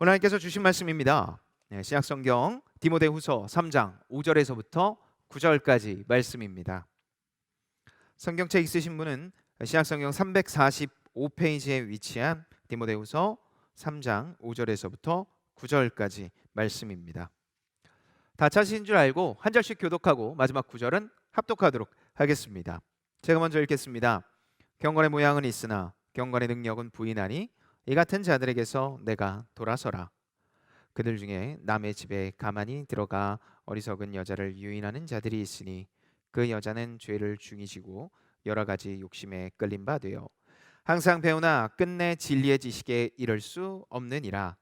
오늘 하나님께서 주신 말씀입니다. 신약성경 디모데후서 3장 5절에서부터 9절까지 말씀입니다. 성경책 있으신 분은 신약성경 345페이지에 위치한 디모데후서 3장 5절에서부터 9절까지 말씀입니다. 다 찾으신 줄 알고 한 절씩 교독하고 마지막 9절은 합독하도록 하겠습니다. 제가 먼저 읽겠습니다. 경건의 모양은 있으나 경건의 능력은 부인하니 이 같은 자들에게서 내가 돌아서라. 그들 중에 남의 집에 가만히 들어가 어리석은 여자를 유인하는 자들이 있으니 그 여자는 죄를 중히 지고 여러 가지 욕심에 끌린 바 되어 항상 배우나 끝내 진리의 지식에 이를 수 없느니라.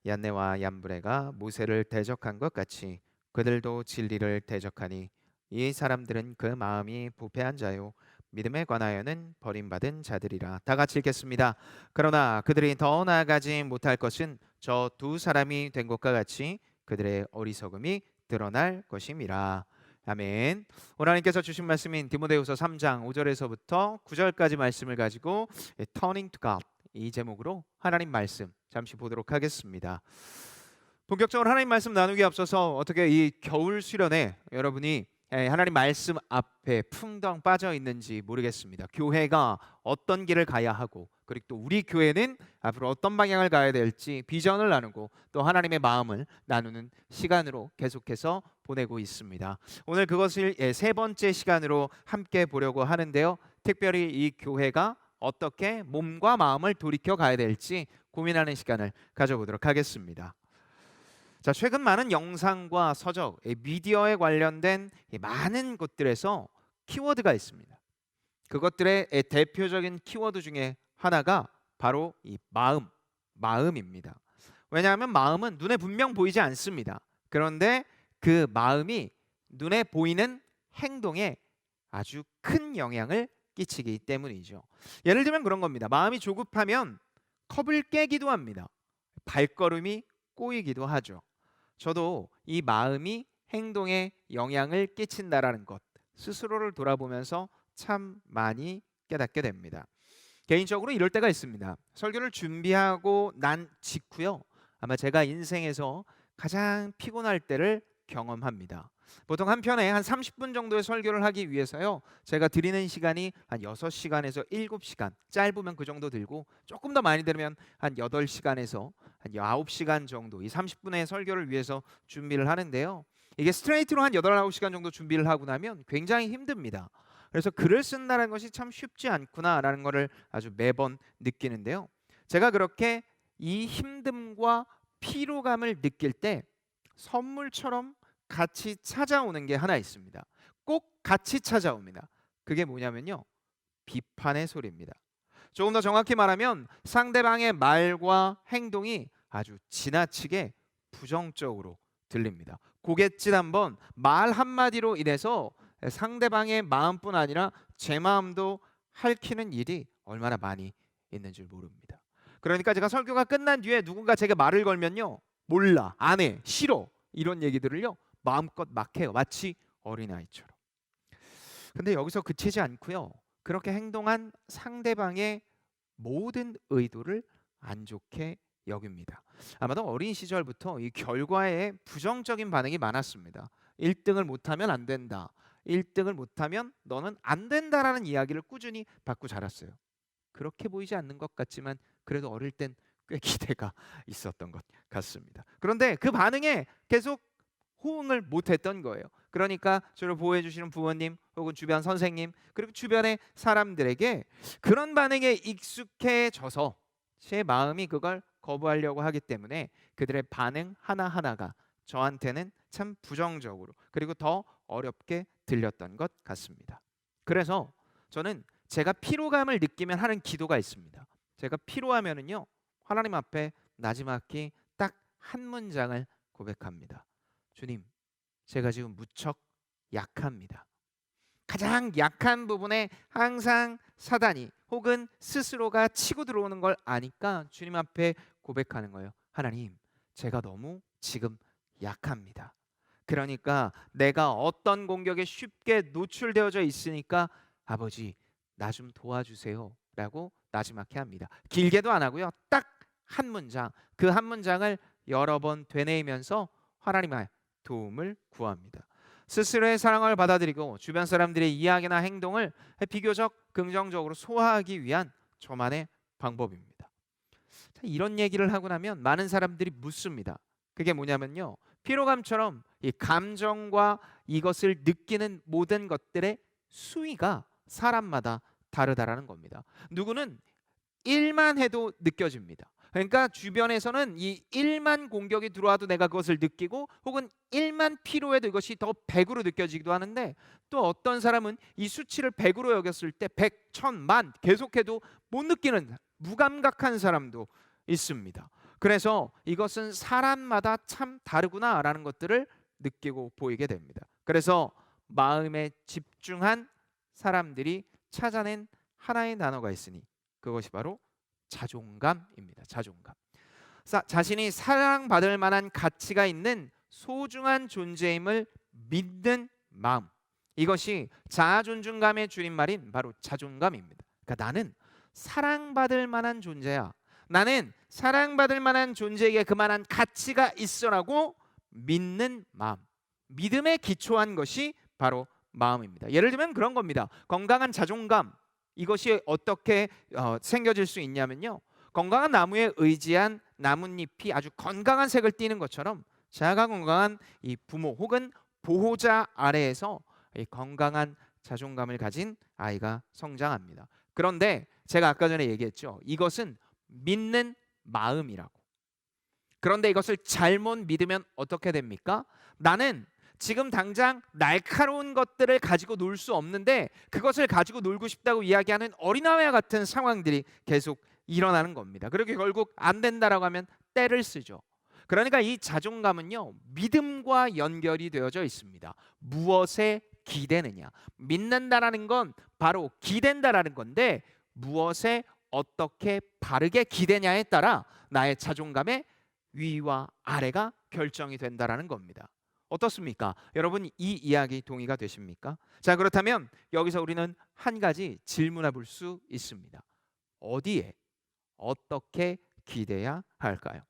얀네와 얀브레가 모세를 대적한 것 같이 그들도 진리를 대적하니 이 사람들은 그 마음이 부패한 자요 믿음에 관하여는 버림받은 자들이라. 다 같이 읽겠습니다. 그러나 그들이 더 나아가지 못할 것은 저 두 사람이 된 것과 같이 그들의 어리석음이 드러날 것임이라. 아멘. 오늘 하나님께서 주신 말씀인 디모데후서 3장 5절에서부터 9절까지 말씀을 가지고 Turning to God 이 제목으로 하나님 말씀 잠시 보도록 하겠습니다. 본격적으로 하나님 말씀 나누기 앞서서 어떻게 이 겨울 수련회 여러분이 하나님 말씀 앞에 풍덩 빠져 있는지 모르겠습니다. 교회가 어떤 길을 가야 하고 그리고 또 우리 교회는 앞으로 어떤 방향을 가야 될지 비전을 나누고 또 하나님의 마음을 나누는 시간으로 계속해서 보내고 있습니다. 오늘 그것을 세 번째 시간으로 함께 보려고 하는데요. 특별히 이 교회가 어떻게 몸과 마음을 돌이켜 가야 될지 고민하는 시간을 가져보도록 하겠습니다. 자, 최근 많은 영상과 서적, 미디어에 관련된 많은 것들에서 키워드가 있습니다. 그것들의 대표적인 키워드 중에 하나가 바로 이 마음입니다. 왜냐하면 마음은 눈에 분명 보이지 않습니다. 그런데 그 마음이 눈에 보이는 행동에 아주 큰 영향을 끼치기 때문이죠. 예를 들면 그런 겁니다. 마음이 조급하면 컵을 깨기도 합니다. 발걸음이 꼬이기도 하죠. 저도 이 마음이 행동에 영향을 끼친다라는 것 스스로를 돌아보면서 참 많이 깨닫게 됩니다. 개인적으로 이럴 때가 있습니다. 설교를 준비하고 난 직후요. 아마 제가 인생에서 가장 피곤할 때를 경험합니다. 보통 한 편에 한 30분 정도의 설교를 하기 위해서요. 제가 드리는 시간이 한 6시간에서 7시간, 짧으면 그 정도 들고 조금 더 많이 들으면 한 8시간에서 한 9시간 정도 이 30분의 설교를 위해서 준비를 하는데요. 이게 스트레이트로 한 8, 9시간 정도 준비를 하고 나면 굉장히 힘듭니다. 그래서 글을 쓴다는 것이 참 쉽지 않구나라는 것을 아주 매번 느끼는데요. 제가 그렇게 이 힘듦과 피로감을 느낄 때 선물처럼 같이 찾아오는 게 하나 있습니다. 꼭 같이 찾아옵니다. 그게 뭐냐면요. 비판의 소리입니다. 조금 더 정확히 말하면 상대방의 말과 행동이 아주 지나치게 부정적으로 들립니다. 고갯짓 한번 말 한마디로 인해서 상대방의 마음뿐 아니라 제 마음도 핥히는 일이 얼마나 많이 있는 줄 모릅니다. 그러니까 제가 설교가 끝난 뒤에 누군가 제게 말을 걸면요. 몰라, 안 해, 싫어 이런 얘기들을요. 마음껏 막 해요. 마치 어린아이처럼. 근데 여기서 그치지 않고요. 그렇게 행동한 상대방의 모든 의도를 안 좋게 여깁니다. 아마도 어린 시절부터 이 결과에 부정적인 반응이 많았습니다. 1등을 못하면 안 된다. 1등을 못하면 너는 안 된다라는 이야기를 꾸준히 받고 자랐어요. 그렇게 보이지 않는 것 같지만 그래도 어릴 땐 꽤 기대가 있었던 것 같습니다. 그런데 그 반응에 계속 호응을 못했던 거예요. 그러니까 저를 보호해 주시는 부모님 혹은 주변 선생님 그리고 주변의 사람들에게 그런 반응에 익숙해져서 제 마음이 그걸 거부하려고 하기 때문에 그들의 반응 하나하나가 저한테는 참 부정적으로 그리고 더 어렵게 들렸던 것 같습니다. 그래서 저는 제가 피로감을 느끼면 하는 기도가 있습니다. 제가 피로하면은요 하나님 앞에 나지막히 딱 한 문장을 고백합니다. 주님, 제가 지금 무척 약합니다. 가장 약한 부분에 항상 사단이 혹은 스스로가 치고 들어오는 걸 아니까 주님 앞에 고백하는 거예요. 하나님, 제가 너무 지금 약합니다. 그러니까 내가 어떤 공격에 쉽게 노출되어져 있으니까 아버지, 나 좀 도와주세요 라고 나지막히 합니다. 길게도 안 하고요. 딱 한 문장, 그 한 문장을 여러 번 되뇌이면서 하나님의 도움을 구합니다. 스스로의 사랑을 받아들이고 주변 사람들의 이야기나 행동을 비교적 긍정적으로 소화하기 위한 저만의 방법입니다. 자, 이런 얘기를 하고 나면 많은 사람들이 묻습니다. 그게 뭐냐면요, 피로감처럼 이 감정과 이것을 느끼는 모든 것들의 수위가 사람마다 다르다라는 겁니다. 누구는 1만 해도 느껴집니다. 그러니까 주변에서는 이 1만 공격이 들어와도 내가 그것을 느끼고, 혹은 1만 피로에도 이것이 더 100으로 느껴지기도 하는데, 또 어떤 사람은 이 수치를 100으로 여겼을 때 100, 1000, 만 계속해도 못 느끼는 무감각한 사람도 있습니다. 그래서 이것은 사람마다 참 다르구나라는 것들을 느끼고 보이게 됩니다. 그래서 마음에 집중한 사람들이 찾아낸 하나의 단어가 있으니 그것이 바로 자존감입니다. 자존감. 자신이 사랑받을 만한 가치가 있는 소중한 존재임을 믿는 마음, 이것이 자아 존중감의 줄임말인 바로 자존감입니다. 그러니까 나는 사랑받을 만한 존재야, 나는 사랑받을 만한 존재에게 그만한 가치가 있어라고 믿는 마음, 믿음에 기초한 것이 바로 마음입니다. 예를 들면 그런 겁니다. 건강한 자존감, 이것이 어떻게 생겨질 수 있냐면요, 건강한 나무에 의지한 나뭇잎이 아주 건강한 색을 띠는 것처럼 자아가 건강한 이 부모 혹은 보호자 아래에서 이 건강한 자존감을 가진 아이가 성장합니다. 그런데 제가 아까 전에 얘기했죠, 이것은 믿는 마음이라고. 그런데 이것을 잘못 믿으면 어떻게 됩니까? 나는 지금 당장 날카로운 것들을 가지고 놀 수 없는데 그것을 가지고 놀고 싶다고 이야기하는 어린아이와 같은 상황들이 계속 일어나는 겁니다. 그렇게 결국 안 된다라고 하면 떼를 쓰죠. 그러니까 이 자존감은요, 믿음과 연결이 되어져 있습니다. 무엇에 기대느냐, 믿는다라는 건 바로 기댄다라는 건데, 무엇에 어떻게 바르게 기대냐에 따라 나의 자존감의 위와 아래가 결정이 된다라는 겁니다. 어떻습니까? 여러분, 이 이야기 동의가 되십니까? 자, 그렇다면 여기서 우리는 한 가지 질문해 볼 수 있습니다. 어디에 어떻게 기대야 할까요?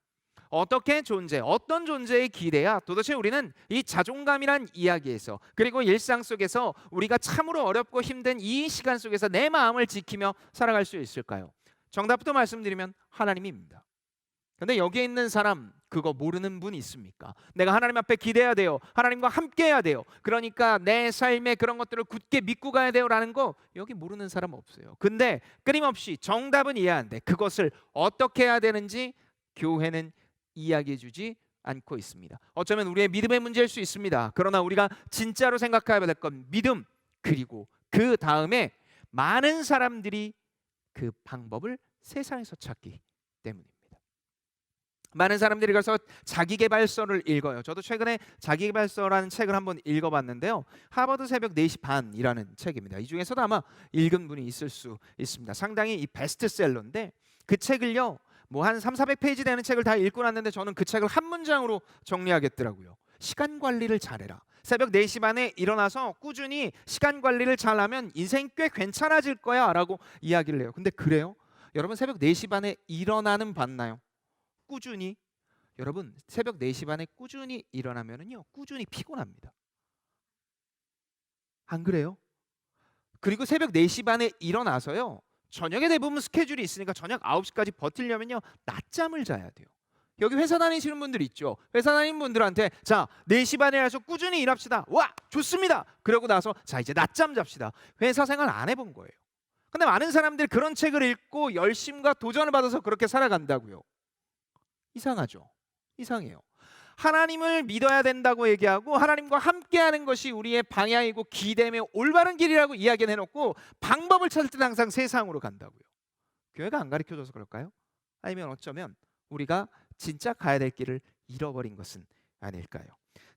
어떻게 어떤 존재에 기대야 도대체 우리는 이 자존감이란 이야기에서, 그리고 일상 속에서 우리가 참으로 어렵고 힘든 이 시간 속에서 내 마음을 지키며 살아갈 수 있을까요? 정답부터 말씀드리면 하나님입니다. 근데 여기에 있는 사람 그거 모르는 분 있습니까? 내가 하나님 앞에 기대해야 돼요, 하나님과 함께 해야 돼요, 그러니까 내 삶에 그런 것들을 굳게 믿고 가야 돼요 라는 거 여기 모르는 사람 없어요. 근데 끊임없이 정답은 이해하는데 그것을 어떻게 해야 되는지 교회는 이야기해 주지 않고 있습니다. 어쩌면 우리의 믿음의 문제일 수 있습니다. 그러나 우리가 진짜로 생각해야 될 건 믿음, 그리고 그 다음에 많은 사람들이 그 방법을 세상에서 찾기 때문입니다. 많은 사람들이 그래서 자기계발서를 읽어요. 저도 최근에 자기계발서라는 책을 한번 읽어봤는데요, 하버드 새벽 4시 반이라는 책입니다. 이 중에서도 아마 읽은 분이 있을 수 있습니다. 상당히 이 베스트셀러인데, 그 책을요 뭐 한 300~400페이지 되는 책을 다 읽고 났는데 저는 그 책을 한 문장으로 정리하겠더라고요. 시간 관리를 잘해라. 새벽 4시 반에 일어나서 꾸준히 시간 관리를 잘하면 인생 꽤 괜찮아질 거야 라고 이야기를 해요. 근데 그래요? 여러분, 새벽 4시 반에 일어나는 봤나요? 꾸준히? 여러분, 새벽 4시 반에 꾸준히 일어나면은요 꾸준히 피곤합니다. 안 그래요? 그리고 새벽 4시 반에 일어나서요, 저녁에 대부분 스케줄이 있으니까 저녁 9시까지 버티려면요 낮잠을 자야 돼요. 여기 회사 다니시는 분들 있죠? 회사 다니는 분들한테 자 4시 반에 와서 꾸준히 일합시다. 와 좋습니다. 그러고 나서 자 이제 낮잠 잡시다. 회사 생활 안 해본 거예요. 근데 많은 사람들이 그런 책을 읽고 열심과 도전을 받아서 그렇게 살아간다고요. 이상하죠? 이상해요. 하나님을 믿어야 된다고 얘기하고 하나님과 함께하는 것이 우리의 방향이고 기대며 올바른 길이라고 이야기해놓고 방법을 찾을 때 항상 세상으로 간다고요. 교회가 안 가르쳐줘서 그럴까요? 아니면 어쩌면 우리가 진짜 가야 될 길을 잃어버린 것은 아닐까요?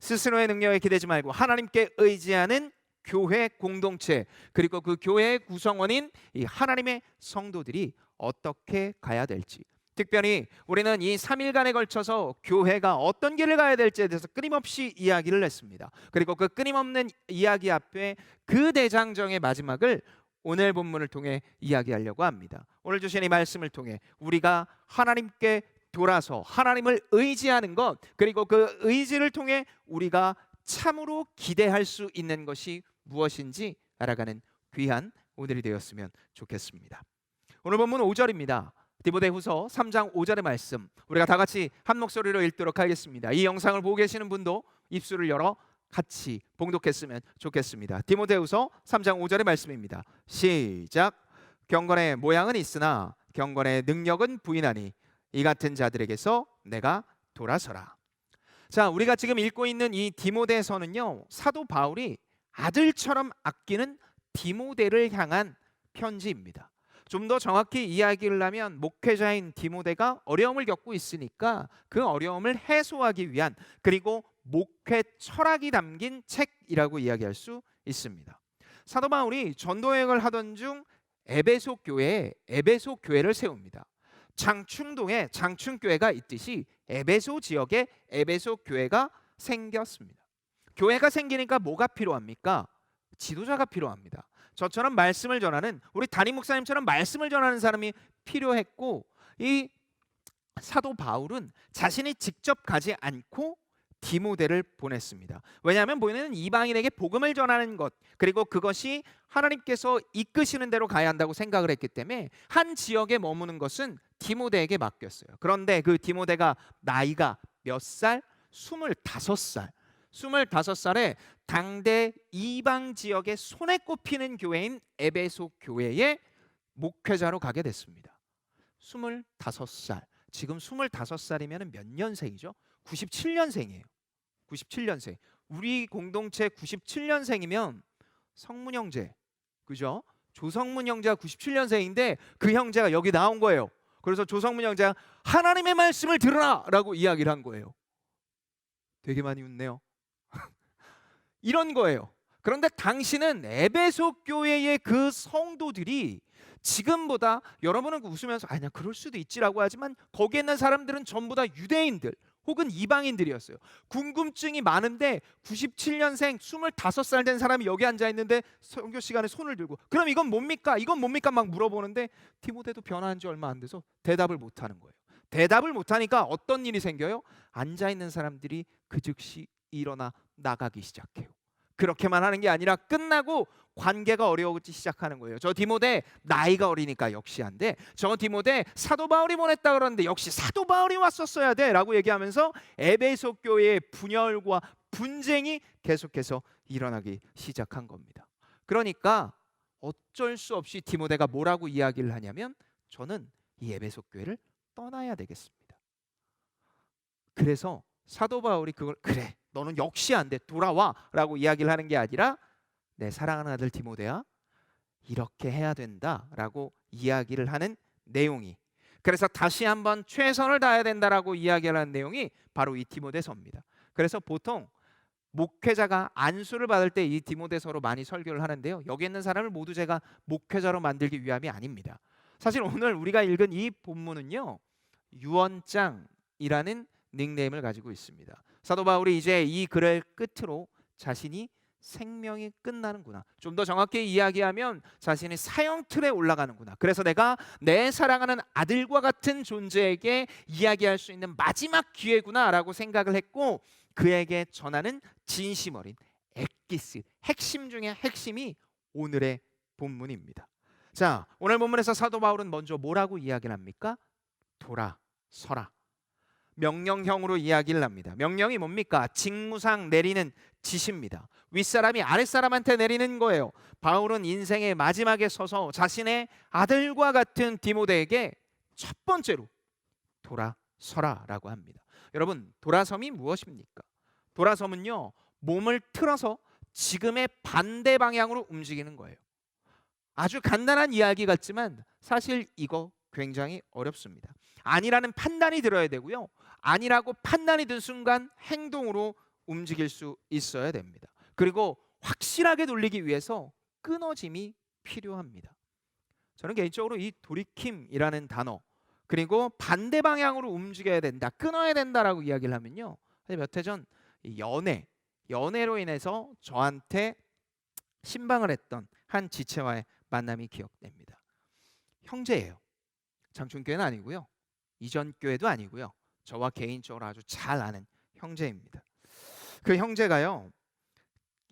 스스로의 능력에 기대지 말고 하나님께 의지하는 교회 공동체, 그리고 그 교회의 구성원인 이 하나님의 성도들이 어떻게 가야 될지, 특별히 우리는 이 3일간에 걸쳐서 교회가 어떤 길을 가야 될지에 대해서 끊임없이 이야기를 했습니다. 그리고 그 끊임없는 이야기 앞에 그 대장정의 마지막을 오늘 본문을 통해 이야기하려고 합니다. 오늘 주신 이 말씀을 통해 우리가 하나님께 돌아서 하나님을 의지하는 것, 그리고 그 의지를 통해 우리가 참으로 기대할 수 있는 것이 무엇인지 알아가는 귀한 오늘이 되었으면 좋겠습니다. 오늘 본문 5절입니다. 디모데후서 3장 5절의 말씀, 우리가 다 같이 한 목소리로 읽도록 하겠습니다. 이 영상을 보고 계시는 분도 입술을 열어 같이 봉독했으면 좋겠습니다. 디모데후서 3장 5절의 말씀입니다. 시작. 경건의 모양은 있으나 경건의 능력은 부인하니 이 같은 자들에게서 내가 돌아서라. 자, 우리가 지금 읽고 있는 이 디모데서는요, 사도 바울이 아들처럼 아끼는 디모데를 향한 편지입니다. 좀 더 정확히 이야기를 하면 목회자인 디모데가 어려움을 겪고 있으니까 그 어려움을 해소하기 위한, 그리고 목회 철학이 담긴 책이라고 이야기할 수 있습니다. 사도 바울이 전도 여행을 하던 중 에베소 교회에 에베소 교회를 세웁니다. 장충동에 장충교회가 있듯이 에베소 지역에 에베소 교회가 생겼습니다. 교회가 생기니까 뭐가 필요합니까? 지도자가 필요합니다. 저처럼 말씀을 전하는, 우리 담임 목사님처럼 말씀을 전하는 사람이 필요했고, 이 사도 바울은 자신이 직접 가지 않고 디모데를 보냈습니다. 왜냐하면 보내는 이방인에게 복음을 전하는 것, 그리고 그것이 하나님께서 이끄시는 대로 가야 한다고 생각을 했기 때문에 한 지역에 머무는 것은 디모데에게 맡겼어요. 그런데 그 디모데가 나이가 몇 살? 25살. 25살에 당대 이방 지역의 손에 꼽히는 교회인 에베소 교회에 목회자로 가게 됐습니다. 25살. 지금 25살이면 몇 년생이죠? 97년생이에요. 97년생. 우리 공동체 97년생이면 성문 형제, 그죠? 조성문 형제가 97년생인데 그 형제가 여기 나온 거예요. 그래서 조성문 형제가 하나님의 말씀을 들으라 라고 이야기를 한 거예요. 되게 많이 웃네요. 이런 거예요. 그런데 당시는 에베소 교회의 그 성도들이 지금보다, 여러분은 웃으면서 아니야 그럴 수도 있지라고 하지만 거기에 있는 사람들은 전부 다 유대인들 혹은 이방인들이었어요. 궁금증이 많은데 97년생 25살 된 사람이 여기 앉아 있는데 선교 시간에 손을 들고 그럼 이건 뭡니까? 이건 뭡니까? 막 물어보는데 디모데도 변화한 지 얼마 안 돼서 대답을 못 하는 거예요. 대답을 못 하니까 어떤 일이 생겨요? 앉아 있는 사람들이 그 즉시 일어나 나가기 시작해요. 그렇게만 하는 게 아니라 끝나고 관계가 어려워지기 시작하는 거예요. 저 디모데 나이가 어리니까 역시 안 돼. 저 디모데 사도 바울이 보냈다 그러는데 역시 사도 바울이 왔었어야 돼 라고 얘기하면서 에베소 교회의 분열과 분쟁이 계속해서 일어나기 시작한 겁니다. 그러니까 어쩔 수 없이 디모데가 뭐라고 이야기를 하냐면 저는 이 에베소 교회를 떠나야 되겠습니다. 그래서 사도 바울이 그걸 그래 너는 역시 안 돼 돌아와 라고 이야기를 하는 게 아니라 내 사랑하는 아들 디모데야 이렇게 해야 된다 라고 이야기를 하는 내용이, 그래서 다시 한번 최선을 다해야 된다라고 이야기를 하는 내용이 바로 이 디모데서입니다. 그래서 보통 목회자가 안수를 받을 때 이 디모데서로 많이 설교를 하는데요, 여기 있는 사람을 모두 제가 목회자로 만들기 위함이 아닙니다. 사실 오늘 우리가 읽은 이 본문은요 유언장이라는 닉네임을 가지고 있습니다. 사도 바울이 이제 이 글을 끝으로 자신이 생명이 끝나는구나, 좀 더 정확히 이야기하면 자신이 사형 틀에 올라가는구나, 그래서 내가 내 사랑하는 아들과 같은 존재에게 이야기할 수 있는 마지막 기회구나 라고 생각을 했고, 그에게 전하는 진심 어린 엑기스, 핵심 중에 핵심이 오늘의 본문입니다. 자, 오늘 본문에서 사도 바울은 먼저 뭐라고 이야기를 합니까? 돌아서라. 명령형으로 이야기를 합니다. 명령이 뭡니까? 직무상 내리는 지시입니다. 윗사람이 아랫사람한테 내리는 거예요. 바울은 인생의 마지막에 서서 자신의 아들과 같은 디모데에게 첫 번째로 돌아서라 라고 합니다. 여러분, 돌아섬이 무엇입니까? 돌아섬은요 몸을 틀어서 지금의 반대 방향으로 움직이는 거예요. 아주 간단한 이야기 같지만 사실 이거 굉장히 어렵습니다. 아니라는 판단이 들어야 되고요, 아니라고 판단이 든 순간 행동으로 움직일 수 있어야 됩니다. 그리고 확실하게 돌리기 위해서 끊어짐이 필요합니다. 저는 개인적으로 이 돌이킴이라는 단어, 그리고 반대 방향으로 움직여야 된다, 끊어야 된다라고 이야기를 하면요, 몇 해 전 연애로 인해서 저한테 신방을 했던 한 지체와의 만남이 기억됩니다. 형제예요. 장충교회는 아니고요. 이전 교회도 아니고요. 저와 개인적으로 아주 잘 아는 형제입니다. 그 형제가요,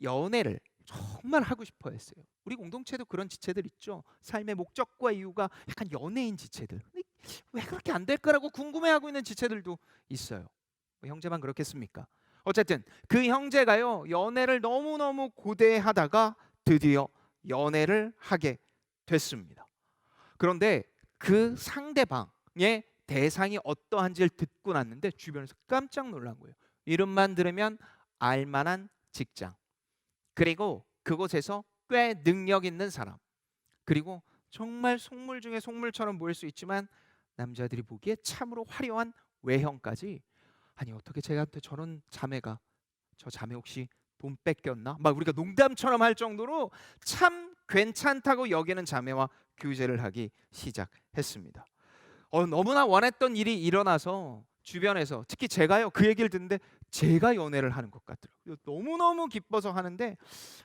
연애를 정말 하고 싶어 했어요. 우리 공동체도 그런 지체들 있죠. 삶의 목적과 이유가 약간 연예인 지체들. 근데 왜 그렇게 안 될까라고 궁금해하고 있는 지체들도 있어요. 뭐 형제만 그렇겠습니까? 어쨌든 그 형제가요, 연애를 너무너무 고대하다가 드디어 연애를 하게 됐습니다. 그런데 그 상대방의 대상이 어떠한지를 듣고 났는데 주변에서 깜짝 놀란 거예요. 이름만 들으면 알만한 직장, 그리고 그곳에서 꽤 능력 있는 사람, 그리고 정말 속물 중에 속물처럼 보일 수 있지만 남자들이 보기에 참으로 화려한 외형까지. 아니 어떻게 제한테 저런 자매가, 저 자매 혹시 돈 뺏겼나? 막 우리가 농담처럼 할 정도로 참 괜찮다고 여기는 자매와 교제를 하기 시작했습니다. 너무나 원했던 일이 일어나서 주변에서, 특히 제가요, 그 얘기를 듣는데 제가 연애를 하는 것 같더라고요. 너무너무 기뻐서 하는데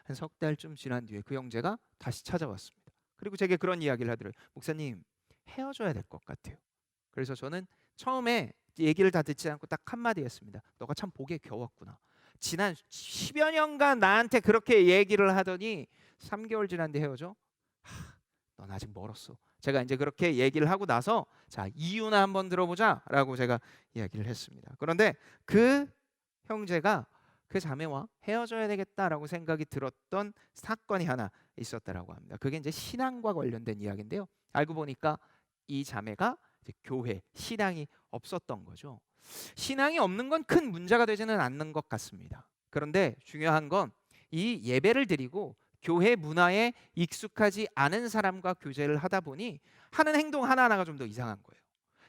한 석 달쯤 지난 뒤에 그 형제가 다시 찾아왔습니다. 그리고 제게 그런 이야기를 하더라고요. 목사님, 헤어져야 될 것 같아요. 그래서 저는 처음에 얘기를 다 듣지 않고 딱 한마디 했습니다. 너가 참 복에 겨웠구나. 지난 10여 년간 나한테 그렇게 얘기를 하더니 3개월 지났는데 헤어져? 넌 아직 멀었어. 제가 이제 그렇게 얘기를 하고 나서 자, 이유나 한번 들어보자라고 제가 이야기를 했습니다. 그런데 그 형제가 그 자매와 헤어져야 되겠다라고 생각이 들었던 사건이 하나 있었다라고 합니다. 그게 이제 신앙과 관련된 이야기인데요. 알고 보니까 이 자매가 이제 교회 신앙이 없었던 거죠. 신앙이 없는 건 큰 문제가 되지는 않는 것 같습니다. 그런데 중요한 건 이 예배를 드리고 교회 문화에 익숙하지 않은 사람과 교제를 하다 보니 하는 행동 하나하나가 좀 더 이상한 거예요.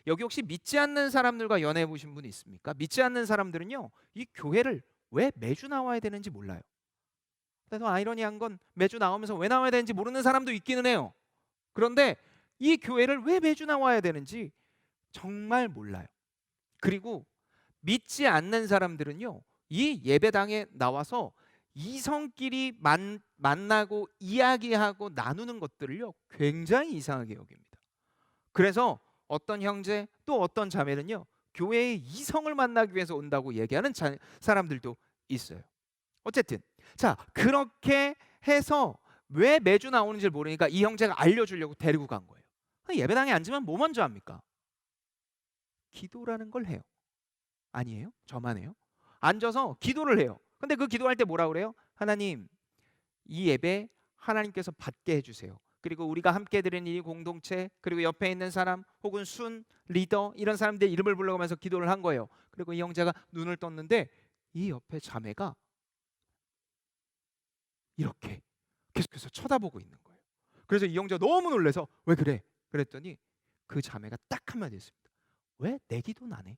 여기 혹시 믿지 않는 사람들과 연애해 보신 분이 있습니까? 믿지 않는 사람들은요, 이 교회를 왜 매주 나와야 되는지 몰라요. 그래서 아이러니한 건 매주 나오면서 왜 나와야 되는지 모르는 사람도 있기는 해요. 그런데 이 교회를 왜 매주 나와야 되는지 정말 몰라요. 그리고 믿지 않는 사람들은요, 이 예배당에 나와서 이성끼리 만나고 이야기하고 나누는 것들을요, 굉장히 이상하게 여깁니다. 그래서 어떤 형제 또 어떤 자매는요, 교회에 이성을 만나기 위해서 온다고 얘기하는 사람들도 있어요. 어쨌든 자, 그렇게 해서 왜 매주 나오는지를 모르니까 이 형제가 알려주려고 데리고 간 거예요. 예배당에 앉으면 뭐 먼저 합니까? 기도라는 걸 해요. 아니에요? 저만 해요? 앉아서 기도를 해요. 근데 그 기도할 때 뭐라 그래요? 하나님, 이 예배 하나님께서 받게 해주세요. 그리고 우리가 함께 드리는 이 공동체, 그리고 옆에 있는 사람 혹은 순 리더, 이런 사람들 이름을 불러가면서 기도를 한 거예요. 그리고 이 형제가 눈을 떴는데 이 옆에 자매가 이렇게 계속해서 쳐다보고 있는 거예요. 그래서 이 형제가 너무 놀라서 왜 그래? 그랬더니 그 자매가 딱 한마디 했습니다. 왜 내 기도는 안 해?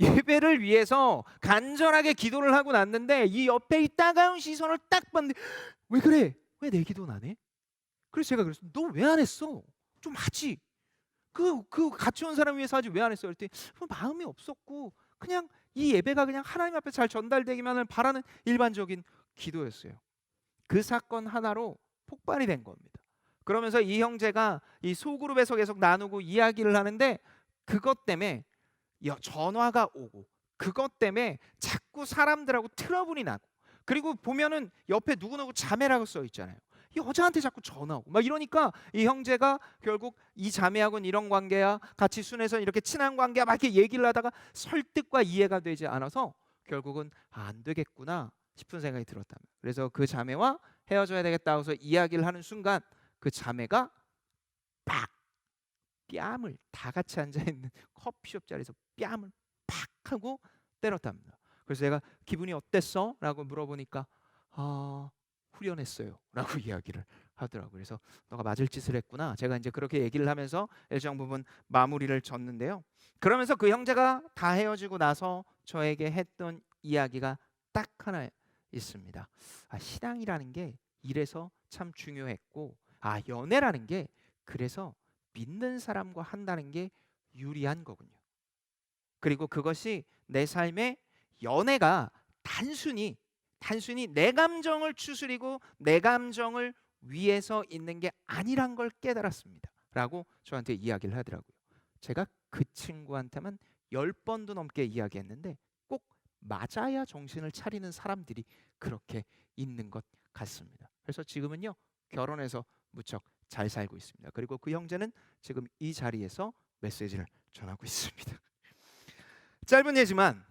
예배를 위해서 간절하게 기도를 하고 났는데 이 옆에 이 따가운 시선을 딱 봤는데 왜 그래? 왜 내 기도는 안 해? 그래서 제가 그랬어요. 너 왜 안 했어? 좀 하지. 그 같이 온 사람 위해서 하지 왜 안 했어? 그랬더니 마음이 없었고 그냥 이 예배가 그냥 하나님 앞에 잘 전달되기만을 바라는 일반적인 기도였어요. 그 사건 하나로 폭발이 된 겁니다. 그러면서 이 형제가 이 소그룹에서 계속 나누고 이야기를 하는데 그것 때문에 전화가 오고 그것 때문에 자꾸 사람들하고 트러블이 나고, 그리고 보면은 옆에 누구누구 자매라고 써 있잖아요. 여자한테 자꾸 전화 오고 막 이러니까 이 형제가 결국 이 자매하고는 이런 관계야, 같이 순회선 이렇게 친한 관계야, 막 이렇게 얘기를 하다가 설득과 이해가 되지 않아서 결국은 안 되겠구나 싶은 생각이 들었다면, 그래서 그 자매와 헤어져야 되겠다고 해서 이야기를 하는 순간 그 자매가 팍 뺨을, 다 같이 앉아있는 커피숍 자리에서 뺨을 팍 하고 때렸답니다. 그래서 제가 기분이 어땠어? 라고 물어보니까 후련했어요 라고 이야기를 하더라고요. 그래서 너가 맞을 짓을 했구나. 제가 이제 그렇게 얘기를 하면서 일정 부분 마무리를 졌는데요. 그러면서 그 형제가 다 헤어지고 나서 저에게 했던 이야기가 딱 하나 있습니다. 신앙이라는 게 이래서 참 중요했고, 연애라는 게 그래서 믿는 사람과 한다는 게 유리한 거군요. 그리고 그것이 내 삶의 연애가 단순히 내 감정을 추스리고 내 감정을 위해서 있는 게 아니란 걸 깨달았습니다 라고 저한테 이야기를 하더라고요. 제가 그 친구한테만 10번도 넘게 이야기했는데 꼭 맞아야 정신을 차리는 사람들이 그렇게 있는 것 같습니다. 그래서 지금은요, 결혼해서 무척 잘 살고 있습니다. 그리고 그 형제는 지금 이 자리에서 메시지를 전하고 있습니다. 짧은 예지만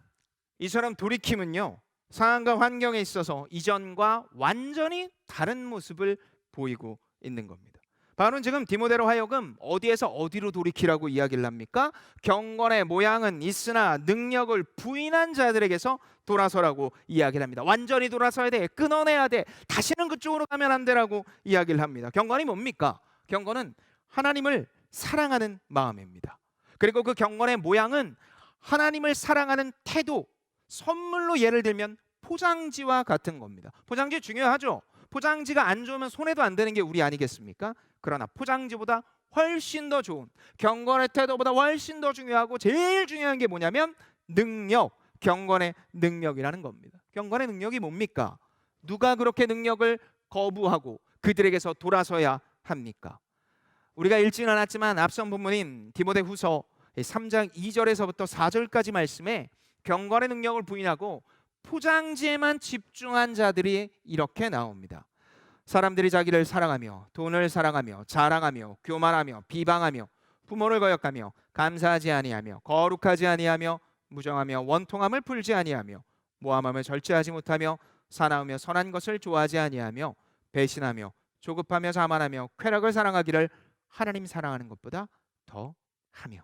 이처럼 돌이킴은요, 상황과 환경에 있어서 이전과 완전히 다른 모습을 보이고 있는 겁니다. 바울은 지금 디모데로 하여금 어디에서 어디로 돌이키라고 이야기를 합니까? 경건의 모양은 있으나 능력을 부인한 자들에게서 돌아서라고 이야기를 합니다. 완전히 돌아서야 돼, 끊어내야 돼, 다시는 그쪽으로 가면 안 되라고 이야기를 합니다. 경건이 뭡니까? 경건은 하나님을 사랑하는 마음입니다. 그리고 그 경건의 모양은 하나님을 사랑하는 태도, 선물로 예를 들면 포장지와 같은 겁니다. 포장지 중요하죠. 포장지가 안 좋으면 손에도 안 되는 게 우리 아니겠습니까? 그러나 포장지보다 훨씬 더 좋은, 경건의 태도보다 훨씬 더 중요하고 제일 중요한 게 뭐냐면 능력, 경건의 능력이라는 겁니다. 경건의 능력이 뭡니까? 누가 그렇게 능력을 거부하고 그들에게서 돌아서야 합니까? 우리가 읽지는 않았지만 앞선 본문인 디모데후서 3장 2절에서부터 4절까지 말씀에 경건의 능력을 부인하고 포장지에만 집중한 자들이 이렇게 나옵니다. 사람들이 자기를 사랑하며 돈을 사랑하며 자랑하며 교만하며 비방하며 부모를 거역하며 감사하지 아니하며 거룩하지 아니하며 무정하며 원통함을 풀지 아니하며 모함함을 절제하지 못하며 사나우며 선한 것을 좋아하지 아니하며 배신하며 조급하며 자만하며 쾌락을 사랑하기를 하나님 사랑하는 것보다 더 하며.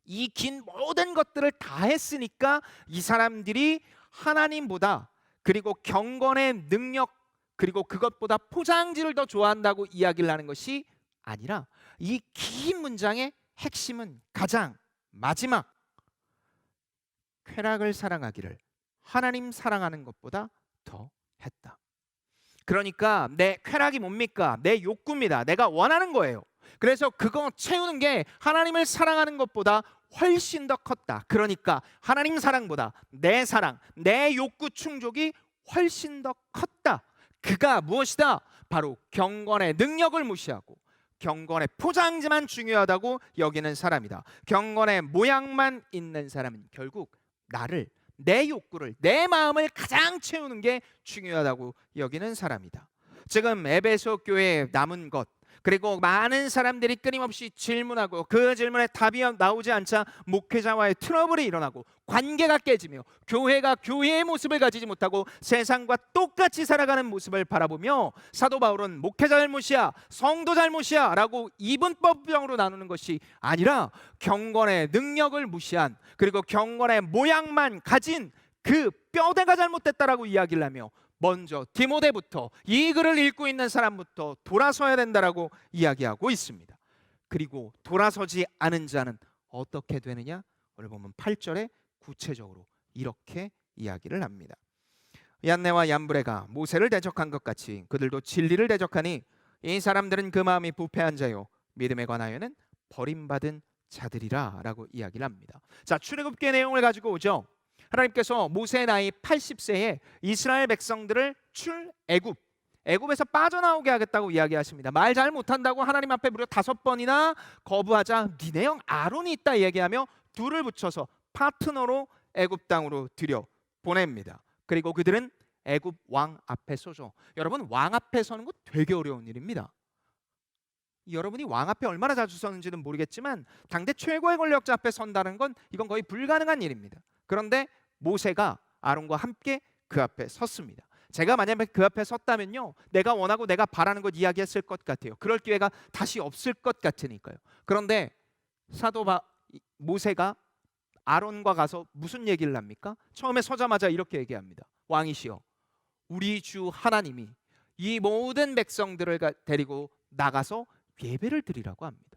이 긴 모든 것들을 다 했으니까 이 사람들이 하나님보다, 그리고 경건의 능력, 그리고 그것보다 포장지를 더 좋아한다고 이야기를 하는 것이 아니라, 이 긴 문장의 핵심은 가장 마지막, 쾌락을 사랑하기를 하나님 사랑하는 것보다 더 했다. 그러니까 내 쾌락이 뭡니까? 내 욕구입니다. 내가 원하는 거예요. 그래서 그거 채우는 게 하나님을 사랑하는 것보다 훨씬 더 컸다. 그러니까 하나님 사랑보다 내 사랑, 내 욕구 충족이 훨씬 더 컸다. 그가 무엇이다? 바로 경건의 능력을 무시하고 경건의 포장지만 중요하다고 여기는 사람이다. 경건의 모양만 있는 사람은 결국 나를, 내 욕구를, 내 마음을 가장 채우는 게 중요하다고 여기는 사람이다. 지금 에베소 교회에 남은 것, 그리고 많은 사람들이 끊임없이 질문하고 그 질문에 답이 나오지 않자 목회자와의 트러블이 일어나고 관계가 깨지며 교회가 교회의 모습을 가지지 못하고 세상과 똑같이 살아가는 모습을 바라보며 사도 바울은 목회자 잘못이야, 성도 잘못이야 라고 이분법적으로 나누는 것이 아니라 경건의 능력을 무시한, 그리고 경건의 모양만 가진 그 뼈대가 잘못됐다라고 이야기를 하며 먼저 디모데부터, 이 글을 읽고 있는 사람부터 돌아서야 된다라고 이야기하고 있습니다. 그리고 돌아서지 않은 자는 어떻게 되느냐? 오늘 보면 8절에 구체적으로 이렇게 이야기를 합니다. 얀네와 얀브레가 모세를 대적한 것 같이 그들도 진리를 대적하니 이 사람들은 그 마음이 부패한 자요 믿음에 관하여는 버림받은 자들이라 라고 이야기를 합니다. 자, 출애굽기의 내용을 가지고 오죠. 하나님께서 모세의 나이 80세에 이스라엘 백성들을 애굽에서 빠져나오게 하겠다고 이야기하십니다. 말 잘 못한다고 하나님 앞에 무려 5번이나 거부하자 니네 형 아론이 있다 얘기하며 둘을 붙여서 파트너로 애굽 땅으로 들여 보냅니다. 그리고 그들은 애굽 왕 앞에 서죠. 여러분, 왕 앞에 서는 거 되게 어려운 일입니다. 여러분이 왕 앞에 얼마나 자주 서는지는 모르겠지만 당대 최고의 권력자 앞에 선다는 건 이건 거의 불가능한 일입니다. 그런데 모세가 아론과 함께 그 앞에 섰습니다. 제가 만약에 그 앞에 섰다면요, 내가 원하고 내가 바라는 것 이야기했을 것 같아요. 그럴 기회가 다시 없을 것 같으니까요. 그런데 모세가 아론과 가서 무슨 얘기를 합니까? 처음에 서자마자 이렇게 얘기합니다. 왕이시여, 우리 주 하나님이 이 모든 백성들을 데리고 나가서 예배를 드리라고 합니다.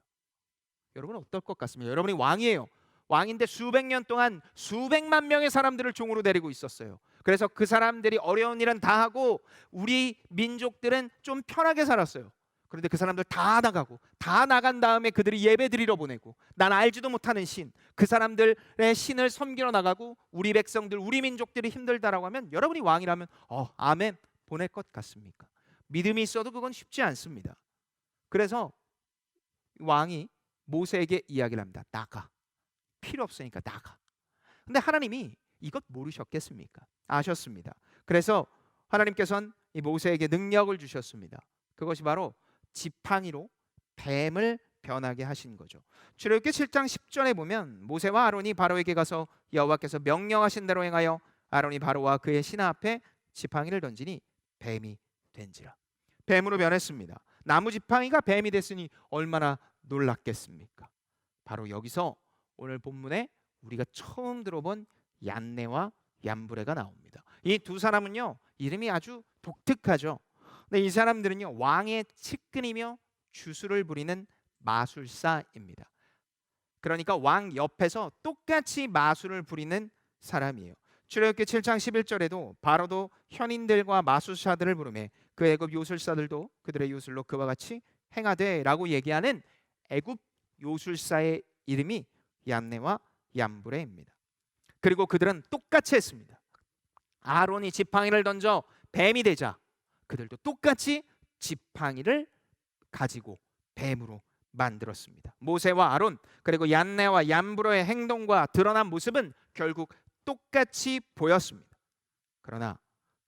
여러분 어떨 것 같습니까? 여러분이 왕이에요. 왕인데 수백 년 동안 수백만 명의 사람들을 종으로 데리고 있었어요. 그래서 그 사람들이 어려운 일은 다 하고 우리 민족들은 좀 편하게 살았어요. 그런데 그 사람들 다 나가고 다 나간 다음에 그들이 예배 드리러 보내고 난 알지도 못하는 신, 그 사람들의 신을 섬기러 나가고 우리 백성들, 우리 민족들이 힘들다라고 하면 여러분이 왕이라면 아멘 보낼 것 같습니까? 믿음이 있어도 그건 쉽지 않습니다. 그래서 왕이 모세에게 이야기를 합니다. 나가. 필요 없으니까 나가. 근데 하나님이 이것 모르셨겠습니까? 아셨습니다. 그래서 하나님께서는 이 모세에게 능력을 주셨습니다. 그것이 바로 지팡이로 뱀을 변하게 하신 거죠. 출애굽기 7장 10절에 보면 모세와 아론이 바로에게 가서 여호와께서 명령하신 대로 행하여 아론이 바로와 그의 신하 앞에 지팡이를 던지니 뱀이 된지라. 뱀으로 변했습니다. 나무 지팡이가 뱀이 됐으니 얼마나 놀랐겠습니까? 바로 여기서 오늘 본문에 우리가 처음 들어본 얀네와 얀브레가 나옵니다. 이 두 사람은요, 이름이 아주 독특하죠. 근데 이 사람들은요, 왕의 측근이며 주술을 부리는 마술사입니다. 그러니까 왕 옆에서 똑같이 마술을 부리는 사람이에요. 출애굽기 7장 11절에도 바로도 현인들과 마술사들을 부르매 그 애굽 요술사들도 그들의 요술로 그와 같이 행하되라고 얘기하는 애굽 요술사의 이름이 얀네와 얀브레입니다. 그리고 그들은 똑같이 했습니다. 아론이 지팡이를 던져 뱀이 되자 그들도 똑같이 지팡이를 가지고 뱀으로 만들었습니다. 모세와 아론 그리고 얀네와 얀브레의 행동과 드러난 모습은 결국 똑같이 보였습니다. 그러나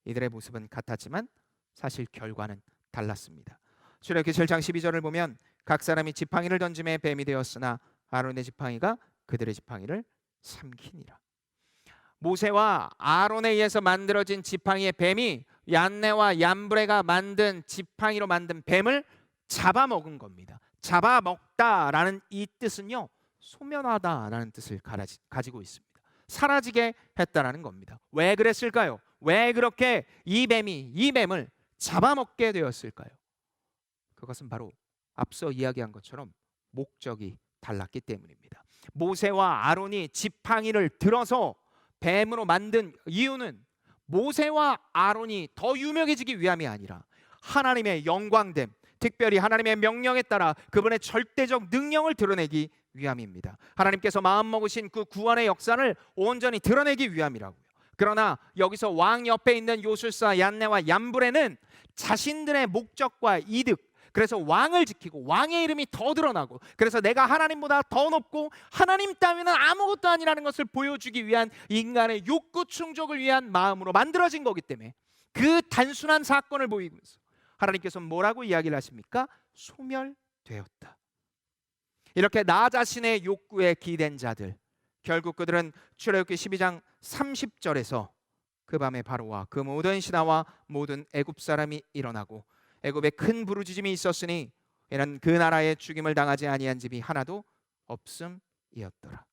이들의 모습은 같았지만 사실 결과는 달랐습니다. 출애굽기 7장 12절을 보면 각 사람이 지팡이를 던짐에 뱀이 되었으나 아론의 지팡이가 그들의 지팡이를 삼키니라. 모세와 아론에 의해서 만들어진 지팡이의 뱀이 얀네와 얀브레가 만든 지팡이로 만든 뱀을 잡아먹은 겁니다. 잡아먹다라는 이 뜻은요, 소멸하다라는 뜻을 가지고 있습니다. 사라지게 했다라는 겁니다. 왜 그랬을까요? 왜 그렇게 이 뱀을 잡아먹게 되었을까요? 그것은 바로 앞서 이야기한 것처럼 목적이 달랐기 때문입니다. 모세와 아론이 지팡이를 들어서 뱀으로 만든 이유는 모세와 아론이 더 유명해지기 위함이 아니라 하나님의 영광됨, 특별히 하나님의 명령에 따라 그분의 절대적 능력을 드러내기 위함입니다. 하나님께서 마음먹으신 그 구원의 역사를 온전히 드러내기 위함이라고요. 그러나 여기서 왕 옆에 있는 요술사 얀네와 얀브레는 자신들의 목적과 이득, 그래서 왕을 지키고 왕의 이름이 더 드러나고 그래서 내가 하나님보다 더 높고 하나님 따위는 아무것도 아니라는 것을 보여주기 위한 인간의 욕구 충족을 위한 마음으로 만들어진 거기 때문에 그 단순한 사건을 보이면서 하나님께서는 뭐라고 이야기를 하십니까? 소멸되었다. 이렇게 나 자신의 욕구에 기댄 자들, 결국 그들은 출애굽기 12장 30절에서 그 밤에 바로와 그 모든 신하와 모든 애굽 사람이 일어나고 애굽에 큰 부르짖음이 있었으니 이는 그 나라에 죽임을 당하지 아니한 집이 하나도 없음이었더라.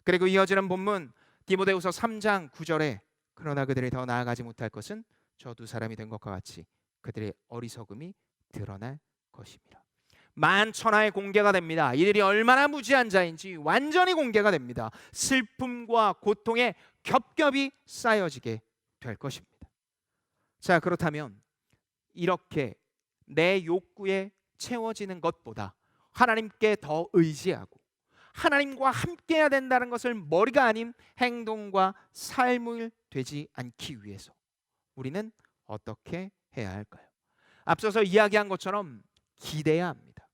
그리고 이어지는 본문 디모데후서 3장 9절에 그러나 그들이 더 나아가지 못할 것은 저 두 사람이 된 것과 같이 그들의 어리석음이 드러날 것입니다. 만천하에 공개가 됩니다. 이들이 얼마나 무지한 자인지 완전히 공개가 됩니다. 슬픔과 고통에 겹겹이 쌓여지게 될 것입니다. 자, 그렇다면 이렇게 내 욕구에 채워지는 것보다 하나님께 더 의지하고 하나님과 함께해야 된다는 것을 머리가 아닌 행동과 삶을 되지 않기 위해서 우리는 어떻게 해야 할까요? 앞서서 이야기한 것처럼 기대야 합니다.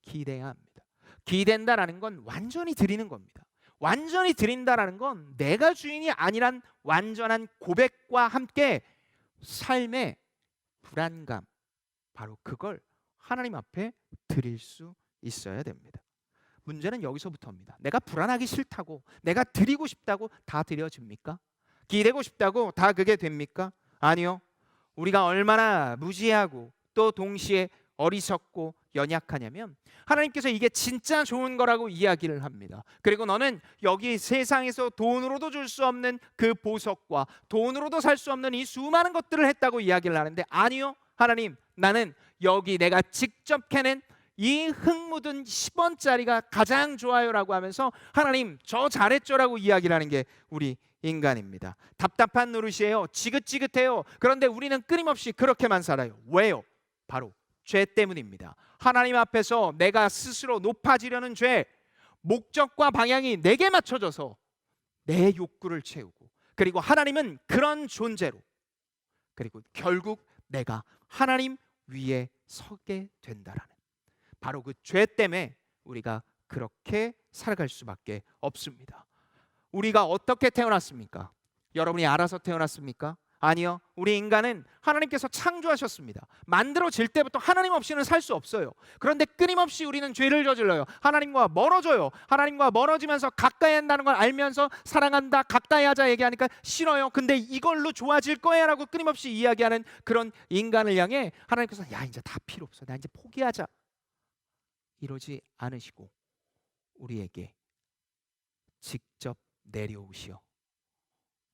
기대야 합니다. 기댄다라는 건 완전히 드리는 겁니다. 완전히 드린다라는 건 내가 주인이 아니란 완전한 고백과 함께 삶의 불안감, 바로 그걸 하나님 앞에 드릴 수 있어야 됩니다. 문제는 여기서부터입니다. 내가 불안하기 싫다고, 내가 드리고 싶다고 다 드려집니까? 기대고 싶다고 다 그게 됩니까? 아니요. 우리가 얼마나 무지하고 또 동시에 어리석고 연약하냐면 하나님께서 이게 진짜 좋은 거라고 이야기를 합니다. 그리고 너는 여기 세상에서 돈으로도 줄 수 없는 그 보석과 돈으로도 살 수 없는 이 수많은 것들을 했다고 이야기를 하는데 아니요. 하나님, 나는 여기 내가 직접 캐낸 이 흙 묻은 10원짜리가 가장 좋아요라고 하면서 하나님 저 잘했죠라고 이야기를 하는 게 우리 인간입니다. 답답한 노릇이에요. 지긋지긋해요. 그런데 우리는 끊임없이 그렇게만 살아요. 왜요? 바로 죄 때문입니다. 하나님 앞에서 내가 스스로 높아지려는 죄, 목적과 방향이 내게 맞춰져서 내 욕구를 채우고 그리고 하나님은 그런 존재로 그리고 결국 내가 하나님 위에 서게 된다라는 바로 그 죄 때문에 우리가 그렇게 살아갈 수밖에 없습니다. 우리가 어떻게 태어났습니까? 여러분이 알아서 태어났습니까? 아니요. 우리 인간은 하나님께서 창조하셨습니다. 만들어질 때부터 하나님 없이는 살 수 없어요. 그런데 끊임없이 우리는 죄를 저질러요. 하나님과 멀어져요. 하나님과 멀어지면서 가까이 한다는 걸 알면서 사랑한다, 가까이 하자 얘기하니까 싫어요. 근데 이걸로 좋아질 거야 라고 끊임없이 이야기하는 그런 인간을 향해 하나님께서 야, 이제 다 필요 없어. 나 이제 포기하자. 이러지 않으시고 우리에게 직접 내려오시어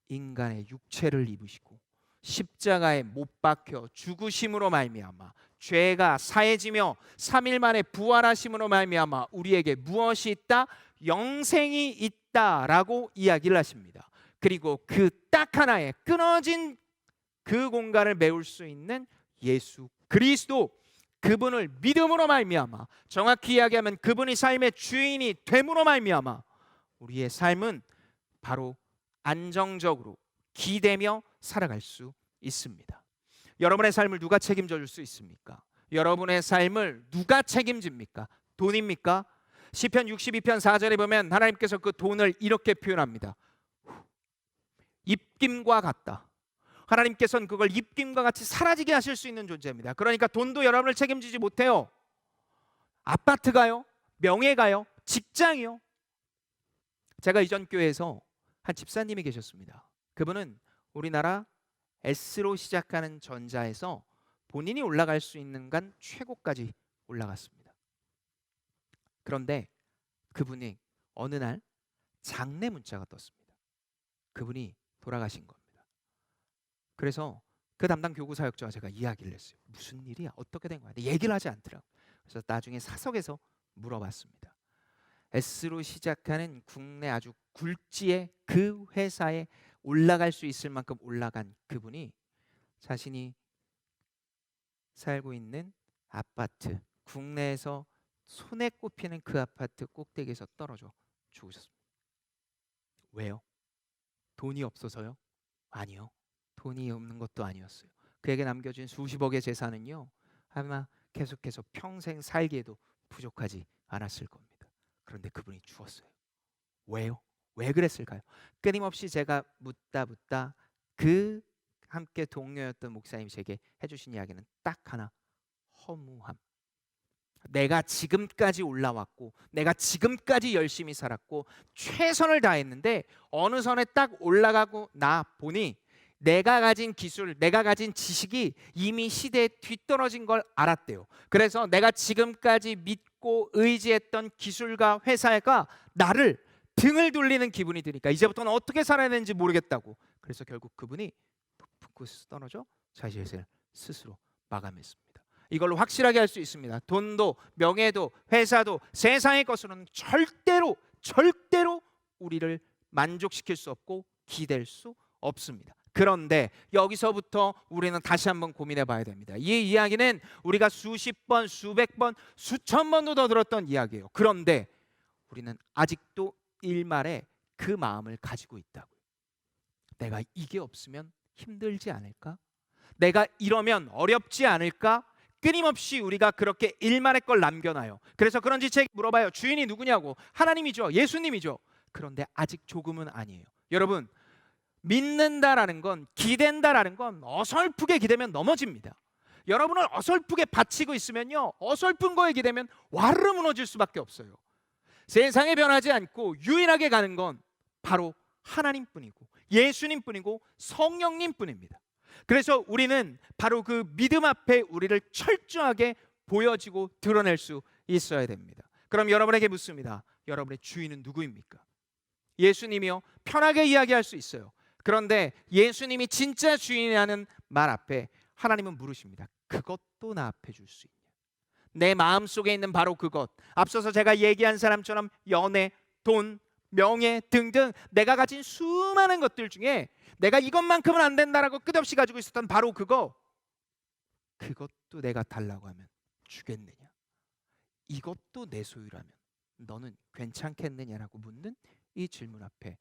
인간의 육체를 입으시고 십자가에 못 박혀 죽으심으로 말미암아 죄가 사해지며 3일 만에 부활하심으로 말미암아 우리에게 무엇이 있다? 영생이 있다라고 이야기를 하십니다. 그리고 그 딱 하나의 끊어진 그 공간을 메울 수 있는 예수 그리스도, 그분을 믿음으로 말미암아, 정확히 이야기하면 그분이 삶의 주인이 됨으로 말미암아 우리의 삶은 바로 안정적으로 기대며 살아갈 수 있습니다. 여러분의 삶을 누가 책임져 줄 수 있습니까? 여러분의 삶을 누가 책임집니까? 돈입니까? 시편 62편 4절에 보면 하나님께서 그 돈을 이렇게 표현합니다. 입김과 같다. 하나님께서는 그걸 입김과 같이 사라지게 하실 수 있는 존재입니다. 그러니까 돈도 여러분을 책임지지 못해요. 아파트가요? 명예가요? 직장이요? 제가 이전 교회에서 한 집사님이 계셨습니다. 그분은 우리나라 S로 시작하는 전자에서 본인이 올라갈 수 있는 간 최고까지 올라갔습니다. 그런데 그분이 어느 날 장례 문자가 떴습니다. 그분이 돌아가신 겁니다. 그래서 그 담당 교구 사역자와 제가 이야기를 했어요. 무슨 일이야? 어떻게 된 거야? 얘기를 하지 않더라고요. 그래서 나중에 사석에서 물어봤습니다. S로 시작하는 국내 아주 굴지의 그 회사에 올라갈 수 있을 만큼 올라간 그분이 자신이 살고 있는 아파트, 국내에서 손에 꼽히는 그 아파트 꼭대기에서 떨어져 죽으셨습니다. 왜요? 돈이 없어서요? 아니요. 돈이 없는 것도 아니었어요. 그에게 남겨진 수십억의 재산은요, 아마 계속해서 평생 살기에도 부족하지 않았을 겁니다. 그런데 그분이 죽었어요. 왜요? 왜 그랬을까요? 끊임없이 제가 묻다 그 함께 동료였던 목사님이 제게 해주신 이야기는 딱 하나, 허무함. 내가 지금까지 올라왔고 내가 지금까지 열심히 살았고 최선을 다했는데 어느 선에 딱 올라가고 나 보니 내가 가진 기술, 내가 가진 지식이 이미 시대에 뒤떨어진 걸 알았대요. 그래서 내가 지금까지 믿고 의지했던 기술과 회사가 나를 등을 돌리는 기분이 드니까 이제부터는 어떻게 살아야 되는지 모르겠다고. 그래서 결국 그분이 높은 곳에서 떨어져 자신의 생을 스스로 마감했습니다. 이걸로 확실하게 할 수 있습니다. 돈도 명예도 회사도 세상의 것으로는 절대로 우리를 만족시킬 수 없고 기댈 수 없습니다. 그런데 여기서부터 우리는 다시 한번 고민해 봐야 됩니다. 이 이야기는 우리가 수십 번, 수백 번, 수천 번도 더 들었던 이야기예요. 그런데 우리는 아직도 일말에 그 마음을 가지고 있다고요. 내가 이게 없으면 힘들지 않을까? 내가 이러면 어렵지 않을까? 끊임없이 우리가 그렇게 일말의 걸 남겨놔요. 그래서 그런지 책 물어봐요. 주인이 누구냐고. 하나님이죠. 예수님이죠. 그런데 아직 조금은 아니에요. 여러분, 믿는다라는 건, 기댄다라는 건 어설프게 기대면 넘어집니다. 여러분을 어설프게 바치고 있으면요, 어설픈 거에 기대면 와르르 무너질 수밖에 없어요. 세상에 변하지 않고 유일하게 가는 건 바로 하나님뿐이고 예수님뿐이고 성령님뿐입니다. 그래서 우리는 바로 그 믿음 앞에 우리를 철저하게 보여지고 드러낼 수 있어야 됩니다. 그럼 여러분에게 묻습니다. 여러분의 주인은 누구입니까? 예수님이요? 편하게 이야기할 수 있어요. 그런데 예수님이 진짜 주인이라는 말 앞에 하나님은 물으십니다. 그것도 나 앞에 줄 수 있냐? 내 마음속에 있는 바로 그것, 앞서서 제가 얘기한 사람처럼 연애, 돈, 명예 등등 내가 가진 수많은 것들 중에 내가 이것만큼은 안 된다라고 끝없이 가지고 있었던 바로 그것도 내가 달라고 하면 주겠느냐? 이것도 내 소유라면 너는 괜찮겠느냐라고 묻는 이 질문 앞에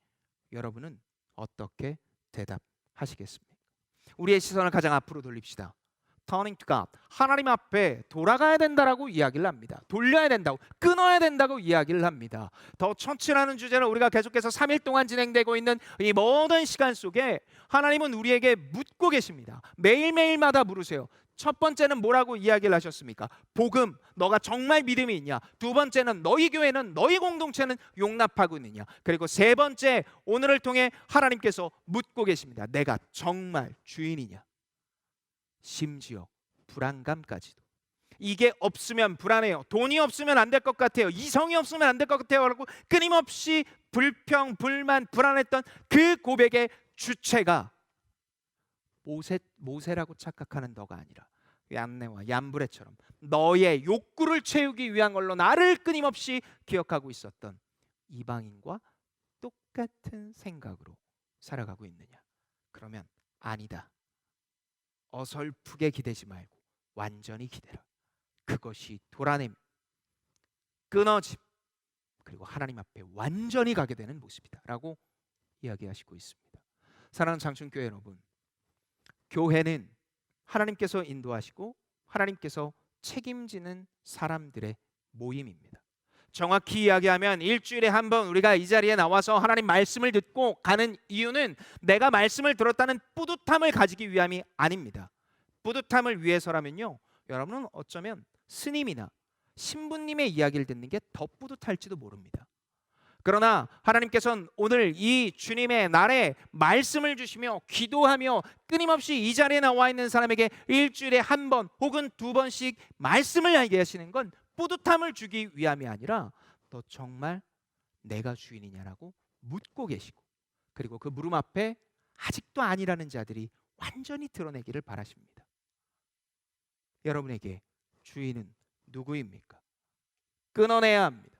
여러분은 어떻게 대답하시겠습니까? 우리의 시선을 가장 앞으로 돌립시다. returning to God, 하나님 앞에 돌아가야 된다라고 이야기를 합니다. 돌려야 된다고, 끊어야 된다고 이야기를 합니다. 더 처치라는 주제로 우리가 계속해서 3일 동안 진행되고 있는 이 모든 시간 속에 하나님은 우리에게 묻고 계십니다. 매일매일마다 물으세요. 첫 번째는 뭐라고 이야기를 하셨습니까? 복음, 너가 정말 믿음이 있냐? 두 번째는 너희 교회는, 너희 공동체는 용납하고 있느냐? 그리고 세 번째, 오늘을 통해 하나님께서 묻고 계십니다. 내가 정말 주인이냐? 심지어 불안감까지도. 이게 없으면 불안해요. 돈이 없으면 안 될 것 같아요. 이성이 없으면 안 될 것 같아요. 라고 끊임없이 불평, 불만, 불안했던 그 고백의 주체가 모세라고 착각하는 너가 아니라 얀네와 얀브레처럼 너의 욕구를 채우기 위한 걸로 나를 끊임없이 기억하고 있었던 이방인과 똑같은 생각으로 살아가고 있느냐? 그러면 아니다. 어설프게 기대지 말고 완전히 기대라. 그것이 돌아냄, 끊어짐, 그리고 하나님 앞에 완전히 가게 되는 모습이다 라고 이야기하시고 있습니다. 사랑하는 장춘교회 여러분, 교회는 하나님께서 인도하시고 하나님께서 책임지는 사람들의 모임입니다. 정확히 이야기하면 일주일에 한 번 우리가 이 자리에 나와서 하나님 말씀을 듣고 가는 이유는 내가 말씀을 들었다는 뿌듯함을 가지기 위함이 아닙니다. 뿌듯함을 위해서라면요, 여러분은 어쩌면 스님이나 신부님의 이야기를 듣는 게 더 뿌듯할지도 모릅니다. 그러나 하나님께서는 오늘 이 주님의 날에 말씀을 주시며 기도하며 끊임없이 이 자리에 나와 있는 사람에게 일주일에 한 번 혹은 두 번씩 말씀을 알게 하시는 건 뿌듯함을 주기 위함이 아니라 너 정말 내가 주인이냐라고 묻고 계시고, 그리고 그 물음 앞에 아직도 아니라는 자들이 완전히 드러내기를 바라십니다. 여러분에게 주인은 누구입니까? 끊어내야 합니다.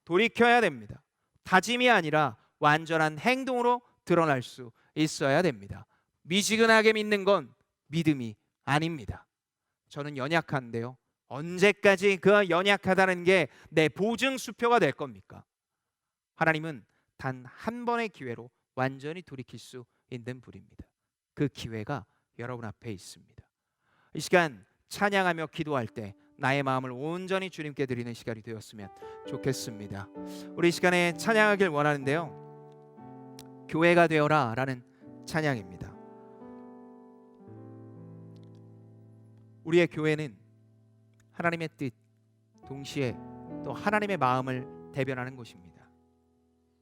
돌이켜야 됩니다. 다짐이 아니라 완전한 행동으로 드러날 수 있어야 됩니다. 미지근하게 믿는 건 믿음이 아닙니다. 저는 연약한데요, 언제까지 그 연약하다는 게 내 보증 수표가 될 겁니까? 하나님은 단 한 번의 기회로 완전히 돌이킬 수 있는 분입니다. 그 기회가 여러분 앞에 있습니다. 이 시간 찬양하며 기도할 때 나의 마음을 온전히 주님께 드리는 시간이 되었으면 좋겠습니다. 우리 이 시간에 찬양하길 원하는데요, 교회가 되어라 라는 찬양입니다. 우리의 교회는 하나님의 뜻, 동시에 또 하나님의 마음을 대변하는 곳입니다.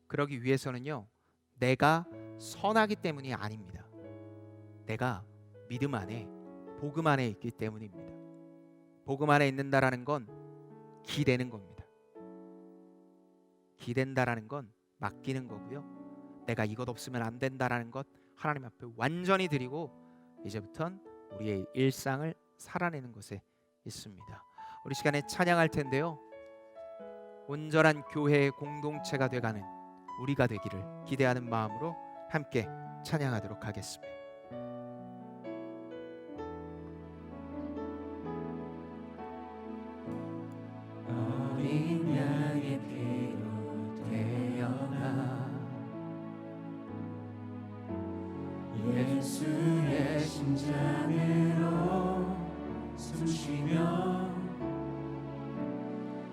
그러기 위해서는요, 내가 선하기 때문이 아닙니다. 내가 믿음 안에, 복음 안에 있기 때문입니다. 복음 안에 있는다라는 건 기대는 겁니다. 기댄다라는 건 맡기는 거고요, 내가 이것 없으면 안 된다라는 것 하나님 앞에 완전히 드리고 이제부턴 우리의 일상을 살아내는 것에 있습니다. 우리 시간에 찬양할 텐데요, 온전한 교회의 공동체가 돼가는 우리가 되기를 기대하는 마음으로 함께 찬양하도록 하겠습니다. 어린 양의 피로 되어라, 예수의 심장으로 숨쉬며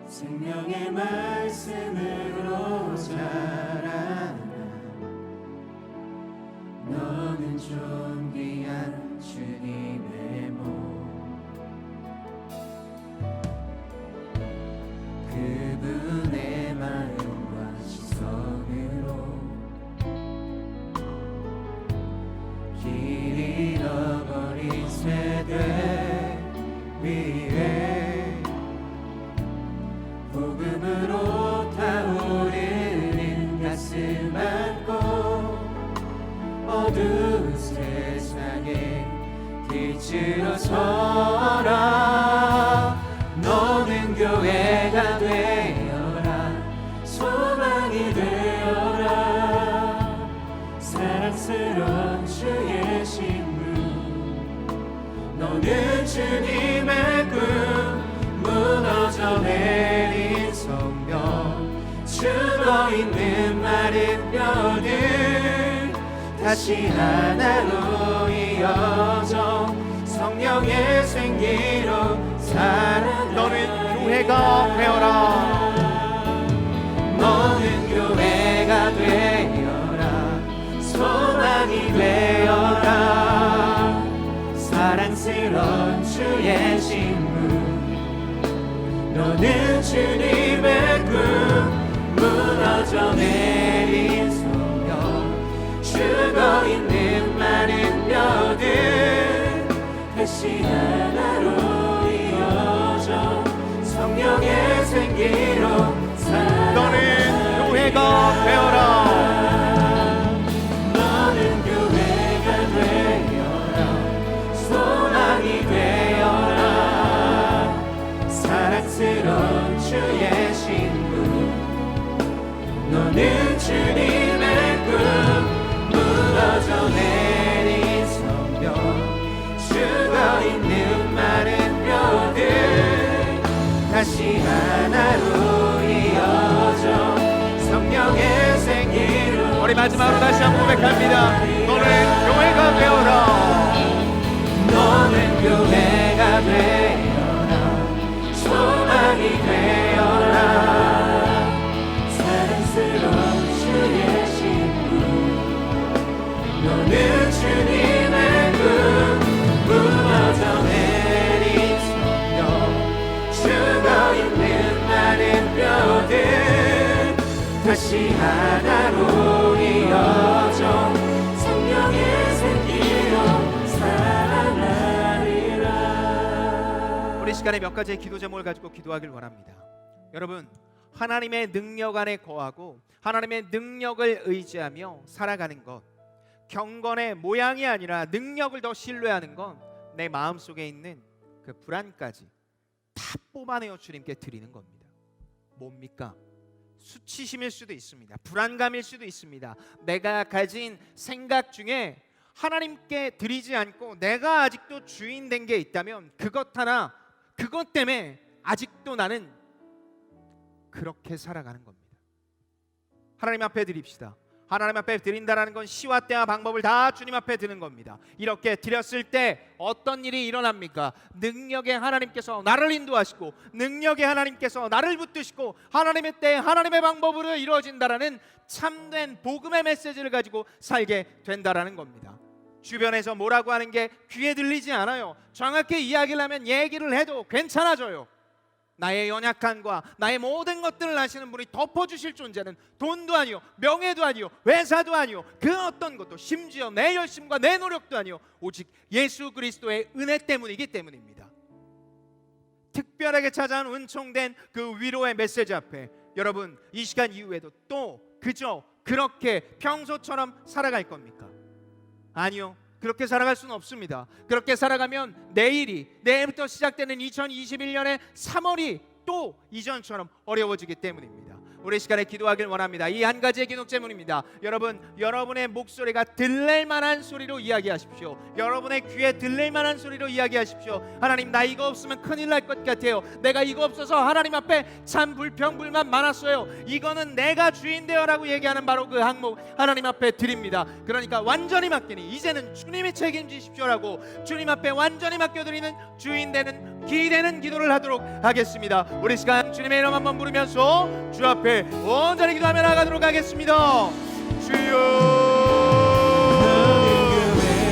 생명의 말씀으로 자라나, 너는 존귀한 주님의 몸, 그분의 마음과 시선으로 길 잃어버린 세대 위에 복음으로 타오르는 가슴 안고 어두운 세상에 빛으로 서라. 너는 교회가 되어라, 소망이 되어라, 사랑스러운 주의 신부, 너는 주님의 꿈, 무너져 내린 성벽, 죽어 있는 마른 뼈들 다시 하나로 이어져 서 성령의 생기로 살아나리라. 너는 교회가 되어라. 너는 교회가 되어라. 소망이 되어라. 사랑스러운 주의 신부. 너는 주님의 꿈. 무너져 내린 성령. 죽어있는 많은 뼈들 다시 하나로 이어져 성령의 생기로. 너는 교회가 되어라. 너는 교회가 되어라. 소망이 되어라. 사랑스러운 주의 신부. 너는 주님의 꿈. 무너져 내린 성령. 죽어있는 많은 뼈들 다시 하나로 이어져 성령의 생기로. 우리 마지막으로 다시 한번 고백합니다. 너는 교회가 되어라. 너는 교회가 되어라. 소망이 되어라. 사랑스러운 주의 신부. 너는 주님의 꿈. 무너져 내린 성령. 죽어있는 많은 뼈들 다시 하나로 이어져 성령의 생기로 살아나리라. 우리 시간에 몇 가지의 기도 제목을 가지고 기도하길 원합니다. 여러분, 하나님의 능력 안에 거하고 하나님의 능력을 의지하며 살아가는 것, 경건의 모양이 아니라 능력을 더 신뢰하는 건 내 마음속에 있는 그 불안까지 다 뽑아내어 주님께 드리는 겁니다. 뭡니까? 수치심일 수도 있습니다. 불안감일 수도 있습니다. 내가 가진 생각 중에 하나님께 드리지 않고 내가 아직도 주인 된 게 있다면 그것 하나, 그것 때문에 아직도 나는 그렇게 살아가는 겁니다. 하나님 앞에 드립시다. 하나님 앞에 드린다라는 건 시와 때와 방법을 다 주님 앞에 드는 겁니다. 이렇게 드렸을 때 어떤 일이 일어납니까? 능력의 하나님께서 나를 인도하시고 능력의 하나님께서 나를 붙드시고 하나님의 때 하나님의 방법으로 이루어진다라는 참된 복음의 메시지를 가지고 살게 된다라는 겁니다. 주변에서 뭐라고 하는 게 귀에 들리지 않아요. 정확히 이야기를 하면 얘기를 해도 괜찮아져요. 나의 연약함과 나의 모든 것들을 아시는 분이 덮어주실 존재는 돈도 아니요, 명예도 아니요, 회사도 아니요, 그 어떤 것도, 심지어 내 열심과 내 노력도 아니요, 오직 예수 그리스도의 은혜 때문이기 때문입니다. 특별하게 찾아온 은총된 그 위로의 메시지 앞에 여러분 이 시간 이후에도 또 그저 그렇게 평소처럼 살아갈 겁니까? 아니요, 그렇게 살아갈 수는 없습니다. 그렇게 살아가면 내일부터 시작되는 2021년의 3월이 또 이전처럼 어려워지기 때문입니다. 우리 시간에 기도하길 원합니다. 이 한 가지의 기도 제목입니다. 여러분, 여러분의 목소리가 들릴 만한 소리로 이야기하십시오. 여러분의 귀에 들릴 만한 소리로 이야기하십시오. 하나님, 나 이거 없으면 큰일 날 것 같아요. 내가 이거 없어서 하나님 앞에 참 불평불만 많았어요. 이거는 내가 주인 되어라고 얘기하는 바로 그 항목 하나님 앞에 드립니다. 그러니까 완전히 맡기니 이제는 주님이 책임지십시오라고 주님 앞에 완전히 맡겨드리는 주인 되는 기대는 기도를 하도록 하겠습니다. 우리 시간 주님의 이름 한번 부르면서 주 앞에 온전히 기도하며 나가도록 하겠습니다. 주여,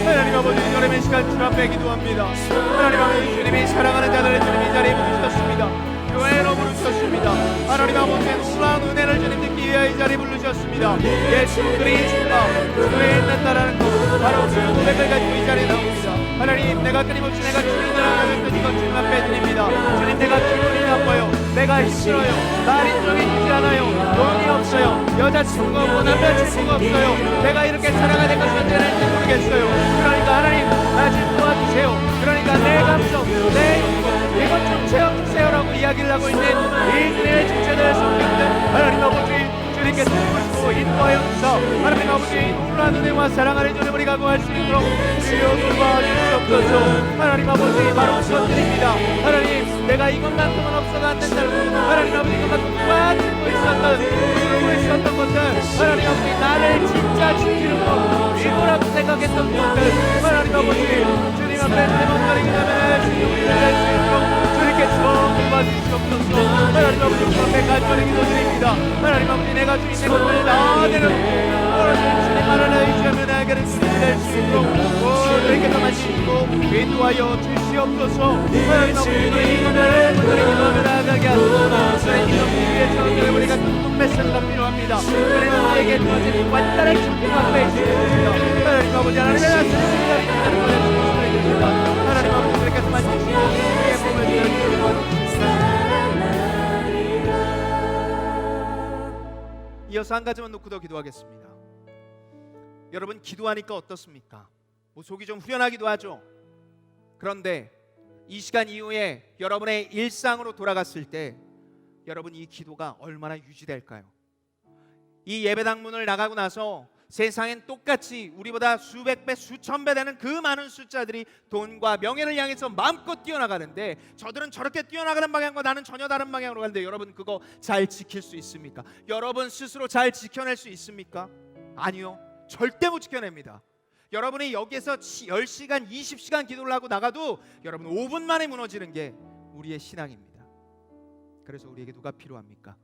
하나님 아버지, 주님의 시간 주 앞에 기도합니다. 하나님 아버지, 주님이 사랑하는 자들을 주님이 자리에 부르셨습니다. 교회로 부르셨습니다. 하나님 아버지, 놀라운 은혜를 주님 듣기 위하여 이 자리에 부르셨습니다. 예수 그리스도가 교회에 있는다라는 것, 바로 그 고백을 가지고 이 자리에 나옵니다. 하나님, 내가 끊임없이 내가 주님을 하겠다는 것 주님 앞에 드립니다. 주님, 내가 기분이 나빠요. 내가 힘들어요. 날 인정해주지 않아요. 돈이 없어요. 여자친구가 없고 남자친구가 없어요. 내가 이렇게 살아가야 될 것이 언제는지 모르겠어요. 그러니까 하나님, 나 좀 도와주세요. 그러니까 내 감정, 내 욕구, 이것 좀 채워주세요라고 이야기를 하고 있는 이 주님의 주체들 성경들, 하나님 아버지, 주님께 듣고 인도하여 주사 하나님 아버지, 놀라운 은혜와 사랑 안에 주님 우리가 구할 수 있도록 주여 도와주시옵소서. 하나님 아버지, 바로 그것들입니다. 하나님, 내가 이것만큼은 없어가 안 된다고 하나님 아버지, 이것만큼 도와주고 있었던, 이루고 있었던 것들, 하나님 아버지, 나를 진짜 지키는 것, 이거라고 생각했던 것들, 하나님 아버지, 주님 앞에 주님 온전히 기도하며 주님을 할 수 있도록 주님께서 도와주시옵소서. 하나님 아버지 앞에 간절히 기도드립니다. 하나님 아버지 내가 주님의 것을 다 내려놓고 주님만을 의지하며 나아가는 주님이 될 수 있도록 주님께서 마시고 인도하여 주시옵소서. 하나님 아버지 우리의 이름을 온전히 기도하며 나아가게 하소서. 주님 기도 위해서 우리가 뚱뚱 메시지가 필요합니다. 주님 우리에게 주어진 완전한 축복과 메시지입니다. 하나님 아버지 하나님의 말씀을 하나님 아버지 우리께서 마시고 우리의 몸을 들여주시고 이어서 한 가지만 놓고 더 기도하겠습니다. 여러분 기도하니까 어떻습니까? 뭐 속이 좀 후련하기도 하죠. 그런데 이 시간 이후에 여러분의 일상으로 돌아갔을 때 여러분 이 기도가 얼마나 유지될까요? 이 예배당 문을 나가고 나서 세상엔 똑같이 우리보다 수백 배 수천 배 되는 그 많은 숫자들이 돈과 명예를 향해서 마음껏 뛰어나가는데 저들은 저렇게 뛰어나가는 방향과 나는 전혀 다른 방향으로 가는데 여러분 그거 잘 지킬 수 있습니까? 여러분 스스로 잘 지켜낼 수 있습니까? 아니요, 절대 못 지켜냅니다. 여러분이 여기에서 10시간 20시간 기도를 하고 나가도 여러분 5분 만에 무너지는 게 우리의 신앙입니다. 그래서 우리에게 누가 필요합니까?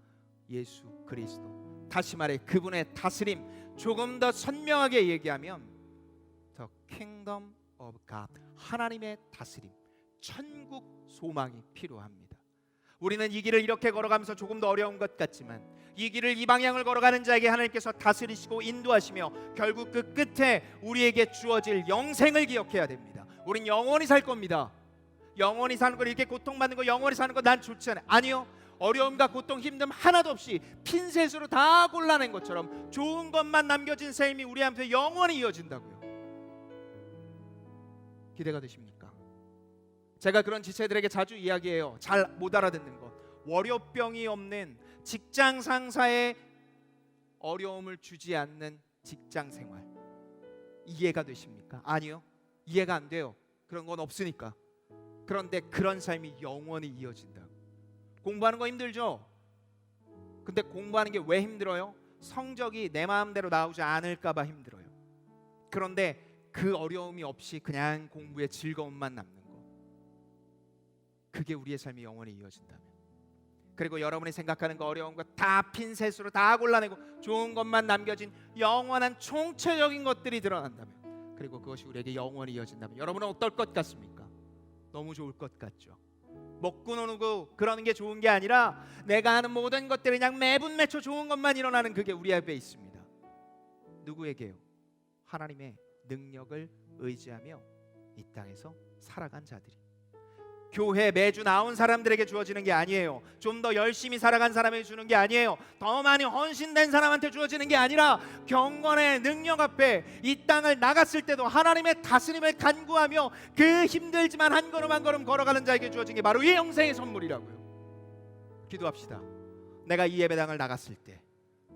예수 그리스도. 다시 말해 그분의 다스림, 조금 더 선명하게 얘기하면 The Kingdom of God, 하나님의 다스림, 천국 소망이 필요합니다. 우리는 이 길을 이렇게 걸어가면서 조금 더 어려운 것 같지만 이 길을 이 방향을 걸어가는 자에게 하나님께서 다스리시고 인도하시며 결국 그 끝에 우리에게 주어질 영생을 기억해야 됩니다. 우린 영원히 살 겁니다. 영원히 사는 걸, 이렇게 고통받는 거 영원히 사는 거 난 좋지 않아요. 아니요, 어려움과 고통, 힘듦 하나도 없이 핀셋으로 다 골라낸 것처럼 좋은 것만 남겨진 삶이 우리한테 영원히 이어진다고요. 기대가 되십니까? 제가 그런 지체들에게 자주 이야기해요. 잘 못 알아듣는 것. 월요병이 없는 직장 상사의 어려움을 주지 않는 직장 생활. 이해가 되십니까? 아니요, 이해가 안 돼요. 그런 건 없으니까. 그런데 그런 삶이 영원히 이어진다. 공부하는 거 힘들죠? 근데 공부하는 게 왜 힘들어요? 성적이 내 마음대로 나오지 않을까 봐 힘들어요. 그런데 그 어려움이 없이 그냥 공부의 즐거움만 남는 거, 그게 우리의 삶이 영원히 이어진다면, 그리고 여러분이 생각하는 거 어려운 거 다 핀셋으로 다 골라내고 좋은 것만 남겨진 영원한 총체적인 것들이 드러난다면, 그리고 그것이 우리에게 영원히 이어진다면 여러분은 어떨 것 같습니까? 너무 좋을 것 같죠. 먹고 노고 그러는 게 좋은 게 아니라 내가 하는 모든 것들이 그냥 매분 매초 좋은 것만 일어나는, 그게 우리 앞에 있습니다. 누구에게요? 하나님의 능력을 의지하며 이 땅에서 살아간 자들이. 교회 매주 나온 사람들에게 주어지는 게 아니에요. 좀 더 열심히 살아간 사람에게 주는 게 아니에요. 더 많이 헌신된 사람한테 주어지는 게 아니라 경건의 능력 앞에 이 땅을 나갔을 때도 하나님의 다스림을 간구하며 그 힘들지만 한 걸음 한 걸음 걸어가는 자에게 주어진 게 바로 이 영생의 선물이라고요. 기도합시다. 내가 이 예배당을 나갔을 때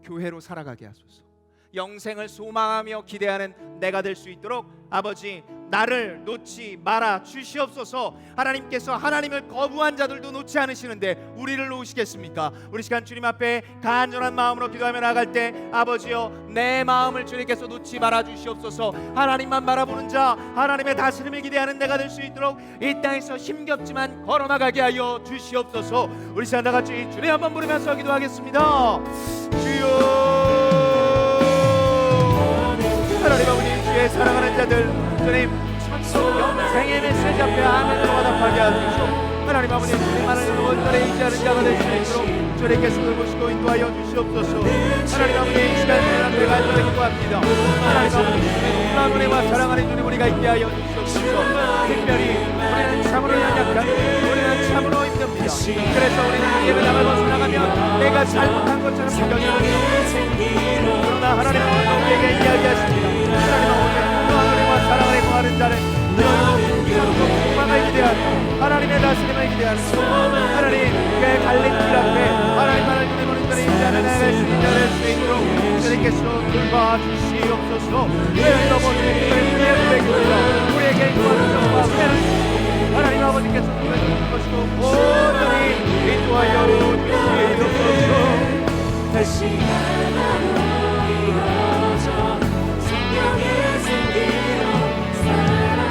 교회로 살아가게 하소서. 영생을 소망하며 기대하는 내가 될 수 있도록 아버지 나를 놓지 말아 주시옵소서. 하나님께서 하나님을 거부한 자들도 놓지 않으시는데 우리를 놓으시겠습니까? 우리 시간 주님 앞에 간절한 마음으로 기도하며 나갈 때 아버지여, 내 마음을 주님께서 놓지 말아 주시옵소서. 하나님만 바라보는 자, 하나님의 다스림을 기대하는 내가 될 수 있도록 이 땅에서 힘겹지만 걸어나가게 하여 주시옵소서. 우리 시간 다 같이 주님 한번 부르면서 기도하겠습니다. 주여, 하나님 아버지, 주의 사랑하는 자들 주님 천국 영생의 메시지 앞에 아멘으로 화답하게 하시옵소서. 하나님 아버지, 주님만을 온전히 의지하는 자가 될 수 있도록 주님께서 돌보시고 인도하여 주시옵소서. 하나님 아버지, 이 시간 주님 앞에 간절히 기도합니다. 하나님 아버지, 주님의 은혜와 사랑하는 주님 우리가 있게 하여 주시옵소서. 특별히 우리는 참으로 연약한, 우리는 참으로 힘듭니다. 그래서 우리는 예배당을 벗어나가면 내가 잘못한 것처럼 느껴지는, 그러나 하나님은 오늘 우리에게 이야기하십니다. 하나님은 오늘 은혜와 사랑을 행하는 자는 결국 소망을 기대하는, 하나님의 다스림을 기대하는, 하나님 그 갈린 길 앞에 하나님만을 주님을 온전히 인자는 내가 수 있도록 주님께서 돌봐주시옵소서. 하나님 아버지, 우리의 고백입니다. 우리에게 인도하는 정과 은혜를 하나님 아버지께서 보내주신 것이고 온전히 인도하여 주시옵소서. 다시 하나로 이어져 생명의 생기로 살아나.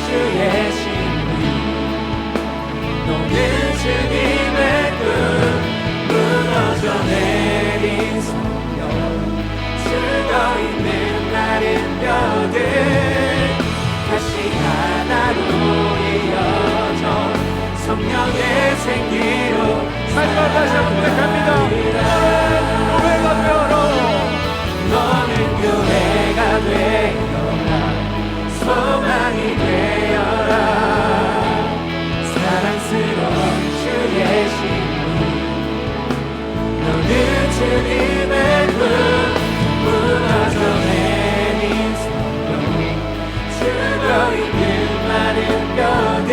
주의 신비 노는 주님의 꿈 무너져 내린 성령 죽어있는 마른 뼈들 다시 하나로 이어져 성령의 생기로 마지막 다시 한번 고백합니다. 교회가 되어라. 너는 교회가 되어라 소망이 되어라 사랑스러운 주의 신부 너는 주님의 꿈 무너져 내린 성령 죽어있는 마른 뼈들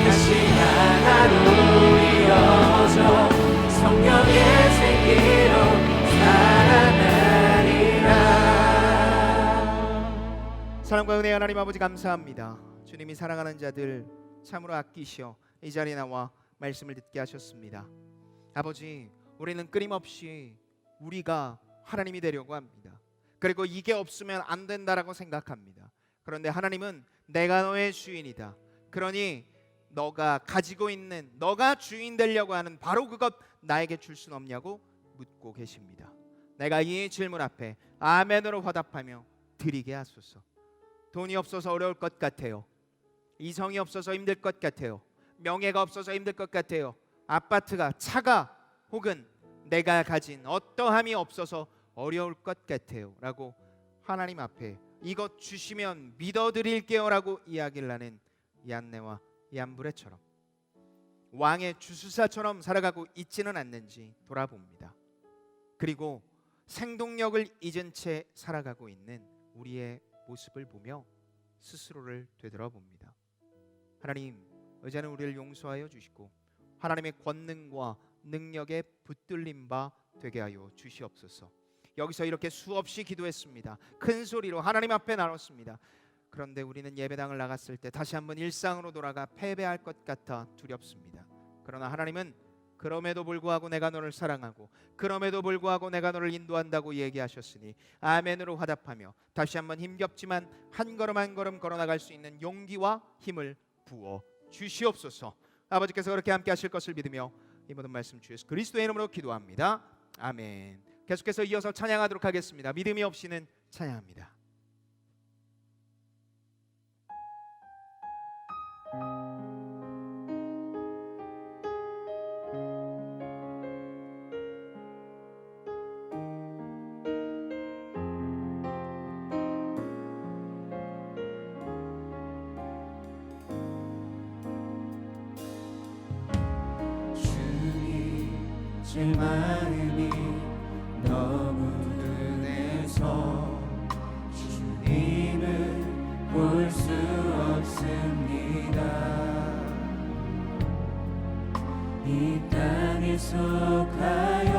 다시 하나로 이어져 성령의 생기로 사랑과 은혜의 하나님 아버지 감사합니다. 주님이 사랑하는 자들 참으로 아끼시어 이 자리에 나와 말씀을 듣게 하셨습니다. 아버지, 우리는 끊임없이 우리가 하나님이 되려고 합니다. 그리고 이게 없으면 안 된다라고 생각합니다. 그런데 하나님은 내가 너의 주인이다. 그러니 너가 가지고 있는, 너가 주인 되려고 하는 바로 그것 나에게 줄 수는 없냐고 묻고 계십니다. 내가 이 질문 앞에 아멘으로 화답하며 드리게 하소서. 돈이 없어서 어려울 것 같아요. 이성이 없어서 힘들 것 같아요. 명예가 없어서 힘들 것 같아요. 아파트가, 차가, 혹은 내가 가진 어떠함이 없어서 어려울 것 같아요 라고 하나님 앞에 이것 주시면 믿어드릴게요 라고 이야기를 하는 얀네와 얀브레처럼 왕의 주수사처럼 살아가고 있지는 않는지 돌아봅니다. 그리고 생동력을 잊은 채 살아가고 있는 우리의 모습을 보며 스스로를 되돌아봅니다. 하나님, 이제는 우리를 용서하여 주시고 하나님의 권능과 능력에 붙들림 바 되게 하여 주시옵소서. 여기서 이렇게 수없이 기도했습니다. 큰 소리로 하나님 앞에 나눴습니다. 그런데 우리는 예배당을 나갔을 때 다시 한번 일상으로 돌아가 패배할 것 같아 두렵습니다. 그러나 하나님은 그럼에도 불구하고 내가 너를 사랑하고 그럼에도 불구하고 내가 너를 인도한다고 얘기하셨으니 아멘으로 화답하며 다시 한번 힘겹지만 한 걸음 한 걸음 걸어나갈 수 있는 용기와 힘을 부어 주시옵소서. 아버지께서 그렇게 함께 하실 것을 믿으며 이 모든 말씀 주 예수 그리스도의 이름으로 기도합니다. 아멘. 계속해서 이어서 찬양하도록 하겠습니다. 믿음이 없이는 찬양합니다. 제 마음이 너무 은혜서 주님을 볼 수 없습니다. 이 땅에 속하여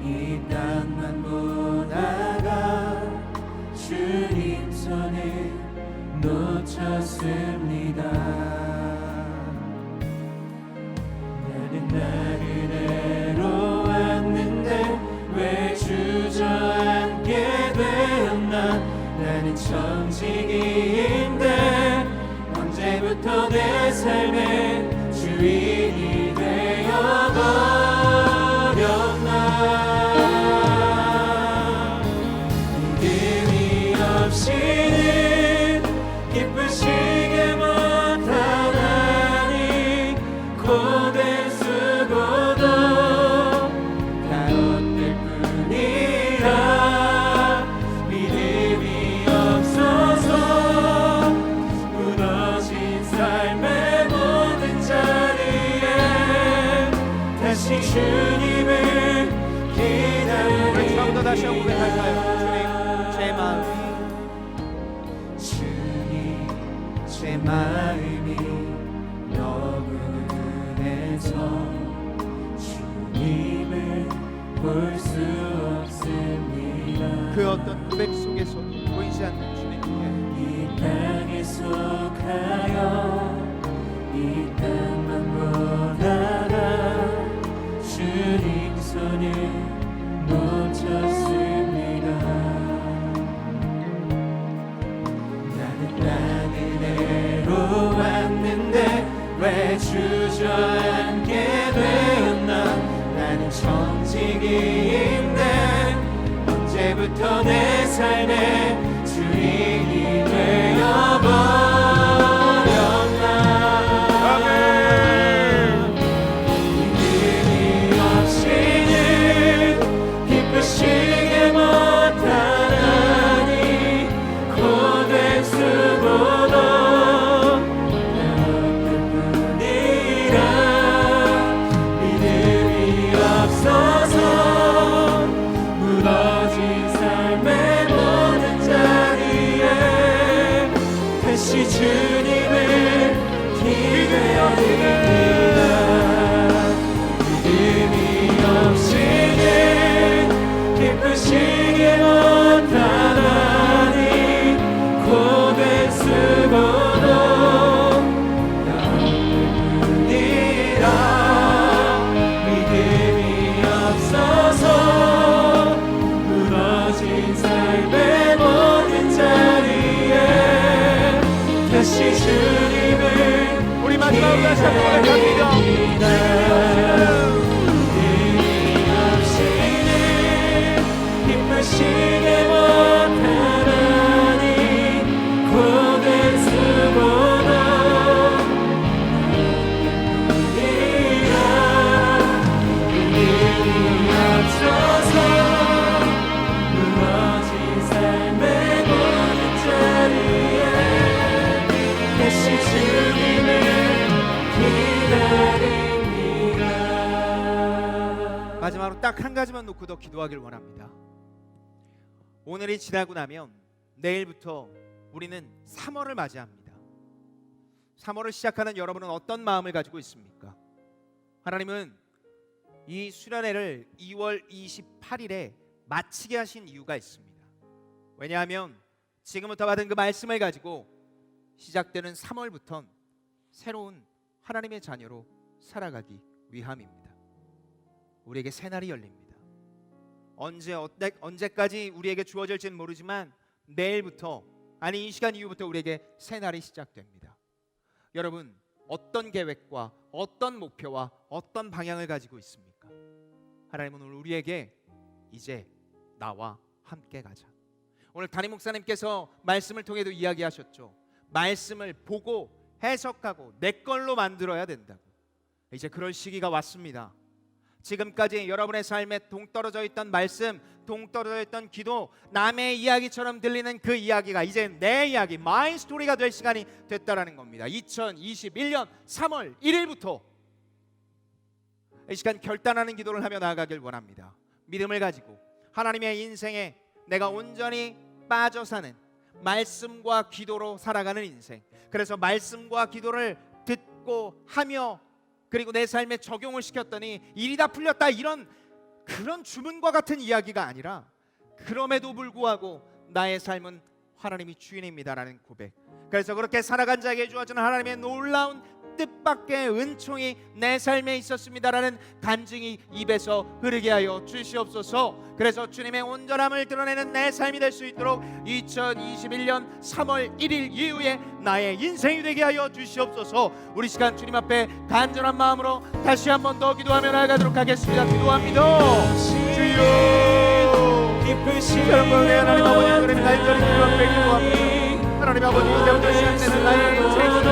이 땅만 보다가 주님 손을 놓쳤습니다. 나는 나그네로 왔는데 왜 주저앉게 되었나. 나는 청지기인데 언제부터 내 삶의 주인이 되어버렸나. 믿음이 없이는 기쁘시게 못하나니 고된 수고도 다 헛될 뿐이라. 믿음이 없어서 무너진 삶의 모든 자리에 다시 주님을 기다리며 처음부터 다시 한번 고백할까요? 주님 제 마음이 너무 은혜서 주님을 볼 수 없습니다. 그 어떤 고백 속에서도 보이지 않는 주님께 이 땅에 속하여 이 땅만 보다가 주님 손을 놓쳤습니다. 이제부터 내 삶의 주인이 되어버렸나. 믿음이 없이는 기쁘시게 못하나니 고된 수고도 뿐이라. 믿음이 없어서 무너진 삶의 모든 자리에 다시 주님을 기대드립니다. 믿음이 없이는 기쁘시게 못하나니 고된 수고도 뿐이라. 믿음이 없어서 무너진 삶의 모든 자리에 다시 주님을 우리 마지막으로 다시 한번 고백합니다. 믿음이 없이는 기쁘시게 못하나니 고된 수고도 뿐이라. 믿음이 없어서 무너진 삶의 모든 자리에 다시 주님을 기다립니다. 마지막으로 딱 한 가지만 놓고 더 기도하길 원합니다. 오늘이 지나고 나면 내일부터 우리는 3월을 맞이합니다. 3월을 시작하는 여러분은 어떤 마음을 가지고 있습니까? 하나님은 이 수련회를 2월 28일에 마치게 하신 이유가 있습니다. 왜냐하면 지금부터 받은 그 말씀을 가지고 시작되는 3월부터는 새로운 하나님의 자녀로 살아가기 위함입니다. 우리에게 새날이 열립니다. 언제까지 우리에게 주어질지는 모르지만 내일부터, 아니 이 시간 이후부터 우리에게 새날이 시작됩니다. 여러분, 어떤 계획과 어떤 목표와 어떤 방향을 가지고 있습니까? 하나님은 오늘 우리에게 이제 나와 함께 가자. 오늘 담임 목사님께서 말씀을 통해도 이야기하셨죠. 말씀을 보고 해석하고 내 걸로 만들어야 된다고. 이제 그럴 시기가 왔습니다. 지금까지 여러분의 삶에 동떨어져 있던 말씀, 동떨어져 있던 기도, 남의 이야기처럼 들리는 그 이야기가 이제 내 이야기, 마이 스토리가 될 시간이 됐다라는 겁니다. 2021년 3월 1일부터 이 시간 결단하는 기도를 하며 나아가길 원합니다. 믿음을 가지고 하나님의 인생에 내가 온전히 빠져 사는, 말씀과 기도로 살아가는 인생. 그래서 말씀과 기도를 듣고 하며 그리고 내 삶에 적용을 시켰더니 일이 다 풀렸다, 이런 그런 주문과 같은 이야기가 아니라 그럼에도 불구하고 나의 삶은 하나님이 주인입니다라는 고백. 그래서 그렇게 살아간 자에게 주어지는 하나님의 놀라운 뜻밖의 은총이 내 삶에 있었습니다라는 간증이 입에서 흐르게 하여 주시옵소서. 그래서 주님의 온전함을 드러내는 내 삶이 될 수 있도록 2021년 3월 1일 이후에 나의 인생이 되게 하여 주시옵소서. 우리 시간 주님 앞에 간절한 마음으로 다시 한 번 더 기도하며 나아가도록 하겠습니다. 기도합니다. 주여, 기쁘신 여러분의 하나님 아버지, 그런 간절히 주님 앞에 기도합니다. 하나님 아버지, 이제부터 시작되는 나의 인생 속에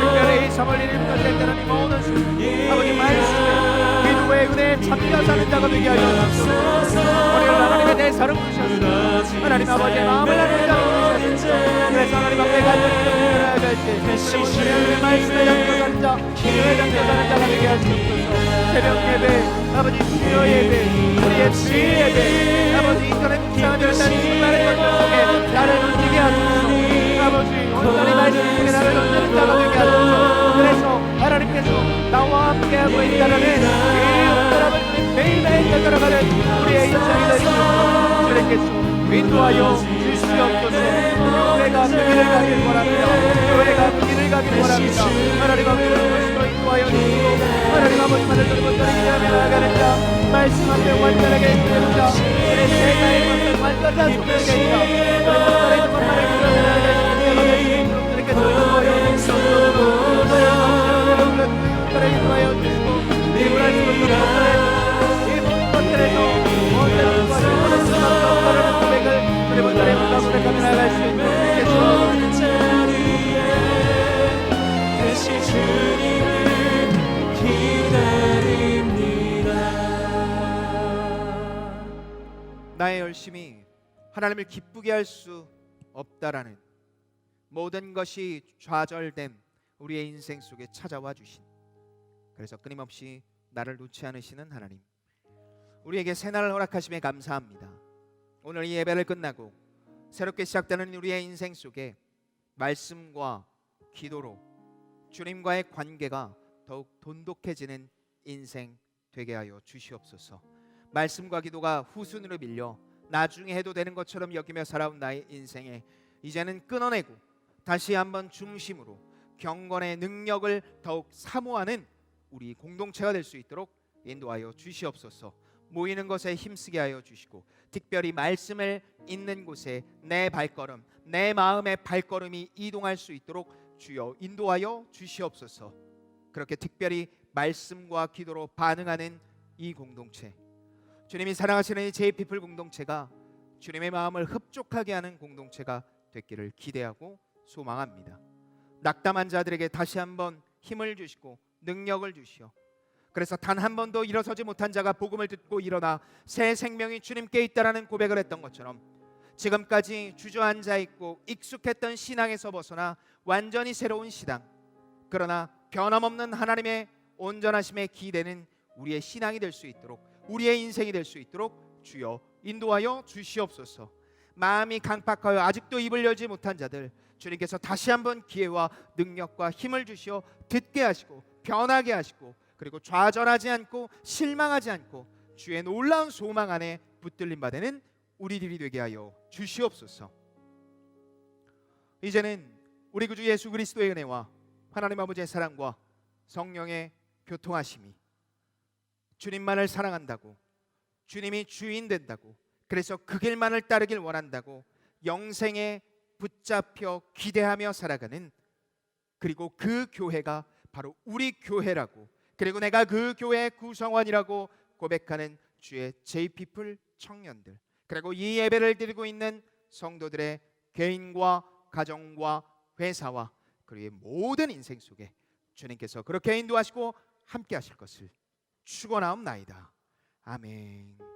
특별히 3월 1일부터 시작되는 이 모든 아버지 말씀에 기도의 은혜에 참여 사는 자가 되게 하여 주옵소서. 오늘 하나님의 내 사랑 부르셨습니다. 하나님 아버지의 마음을 나누는 자가 되셨습니다. 그래서 하나님 앞에 간절히 나아갈 때 주님의 말씀에 잠겨사는 자, 기도에 잠겨사는 자가 되게 하시옵소서. 새벽 예배, 아버지 수요 예배, 우리의 주일 예배, 아버지 인터넷 묵상을 열다는 주말의 것들 속에 나를 던지게 하소서. 아버지 온전히 말씀 속에 나를 던지는 자가 되게 하소서. 그래서 하나님께서 나와 함께하고 있다라는 이 온전함을 매일매일 되돌아가는 우리의 인생이 되시옵소서. 주님께서 인도하여 주시옵소서. 교회가 그 길을 가길 원합니다. 교회가 그 길을 가길 원합니다. 하나님 아버지를 모시고 인도하여 주시고 하나님 아버지만을 들고 기도하며 나아가는 자, 말씀 앞에 완전하게 있는 자, 우리 세상의 것을 완전한 속에 있는 자, 우리 목사의 것만을 기도하며 나아가시는 자가 되시도록 주님께서 인도하여 주시옵소서. 여러분을 인도하여 주시고 이 말씀을 통해 이 모든 것들에서 언제나 주님과 영원한 수만 없다라는 고백 하나님을 기쁘게 할 수 없다라는 모든 것이 좌절된 우리의 인생 속에 찾아와 주신, 그래서 끊임없이 나를 놓지 않으시는 하나님, 우리에게 새날을 허락하심에 감사합니다. 오늘 이 예배를 끝나고 새롭게 시작되는 우리의 인생 속에 말씀과 기도로 주님과의 관계가 더욱 돈독해지는 인생 되게 하여 주시옵소서. 말씀과 기도가 후순위로 밀려 나중에 해도 되는 것처럼 여기며 살아온 나의 인생에 이제는 끊어내고 다시 한번 중심으로 경건의 능력을 더욱 사모하는 우리 공동체가 될 수 있도록 인도하여 주시옵소서. 모이는 것에 힘쓰게 하여 주시고, 특별히 말씀을 읽는 곳에 내 발걸음, 내 마음의 발걸음이 이동할 수 있도록 주여 인도하여 주시옵소서. 그렇게 특별히 말씀과 기도로 반응하는 이 공동체, 주님이 사랑하시는 이 JPeople 공동체가 주님의 마음을 흡족하게 하는 공동체가 됐기를 기대하고 소망합니다. 낙담한 자들에게 다시 한번 힘을 주시고 능력을 주시어, 그래서 단 한 번도 일어서지 못한 자가 복음을 듣고 일어나 새 생명이 주님께 있다라는 고백을 했던 것처럼, 지금까지 주저앉아 있고 익숙했던 신앙에서 벗어나 완전히 새로운 신앙, 그러나 변함없는 하나님의 온전하심에 기대는 우리의 신앙이 될 수 있도록, 우리의 인생이 될 수 있도록 주여 인도하여 주시옵소서. 마음이 강팍하여 아직도 입을 열지 못한 자들, 주님께서 다시 한번 기회와 능력과 힘을 주시어 듣게 하시고 변하게 하시고, 그리고 좌절하지 않고 실망하지 않고 주의 놀라운 소망 안에 붙들림 받는 우리들이 되게 하여 주시옵소서. 이제는 우리 구주 예수 그리스도의 은혜와 하나님 아버지의 사랑과 성령의 교통하심이, 주님만을 사랑한다고, 주님이 주인 된다고, 그래서 그 길만을 따르길 원한다고 영생에 붙잡혀 기대하며 살아가는, 그리고 그 교회가 바로 우리 교회라고, 그리고 내가 그 교회의 구성원이라고 고백하는 주의 JPeople 청년들, 그리고 이 예배를 드리고 있는 성도들의 개인과 가정과 회사와 그리고 모든 인생 속에 주님께서 그렇게 인도하시고 함께 하실 것을 축원하옵나이다. 아멘.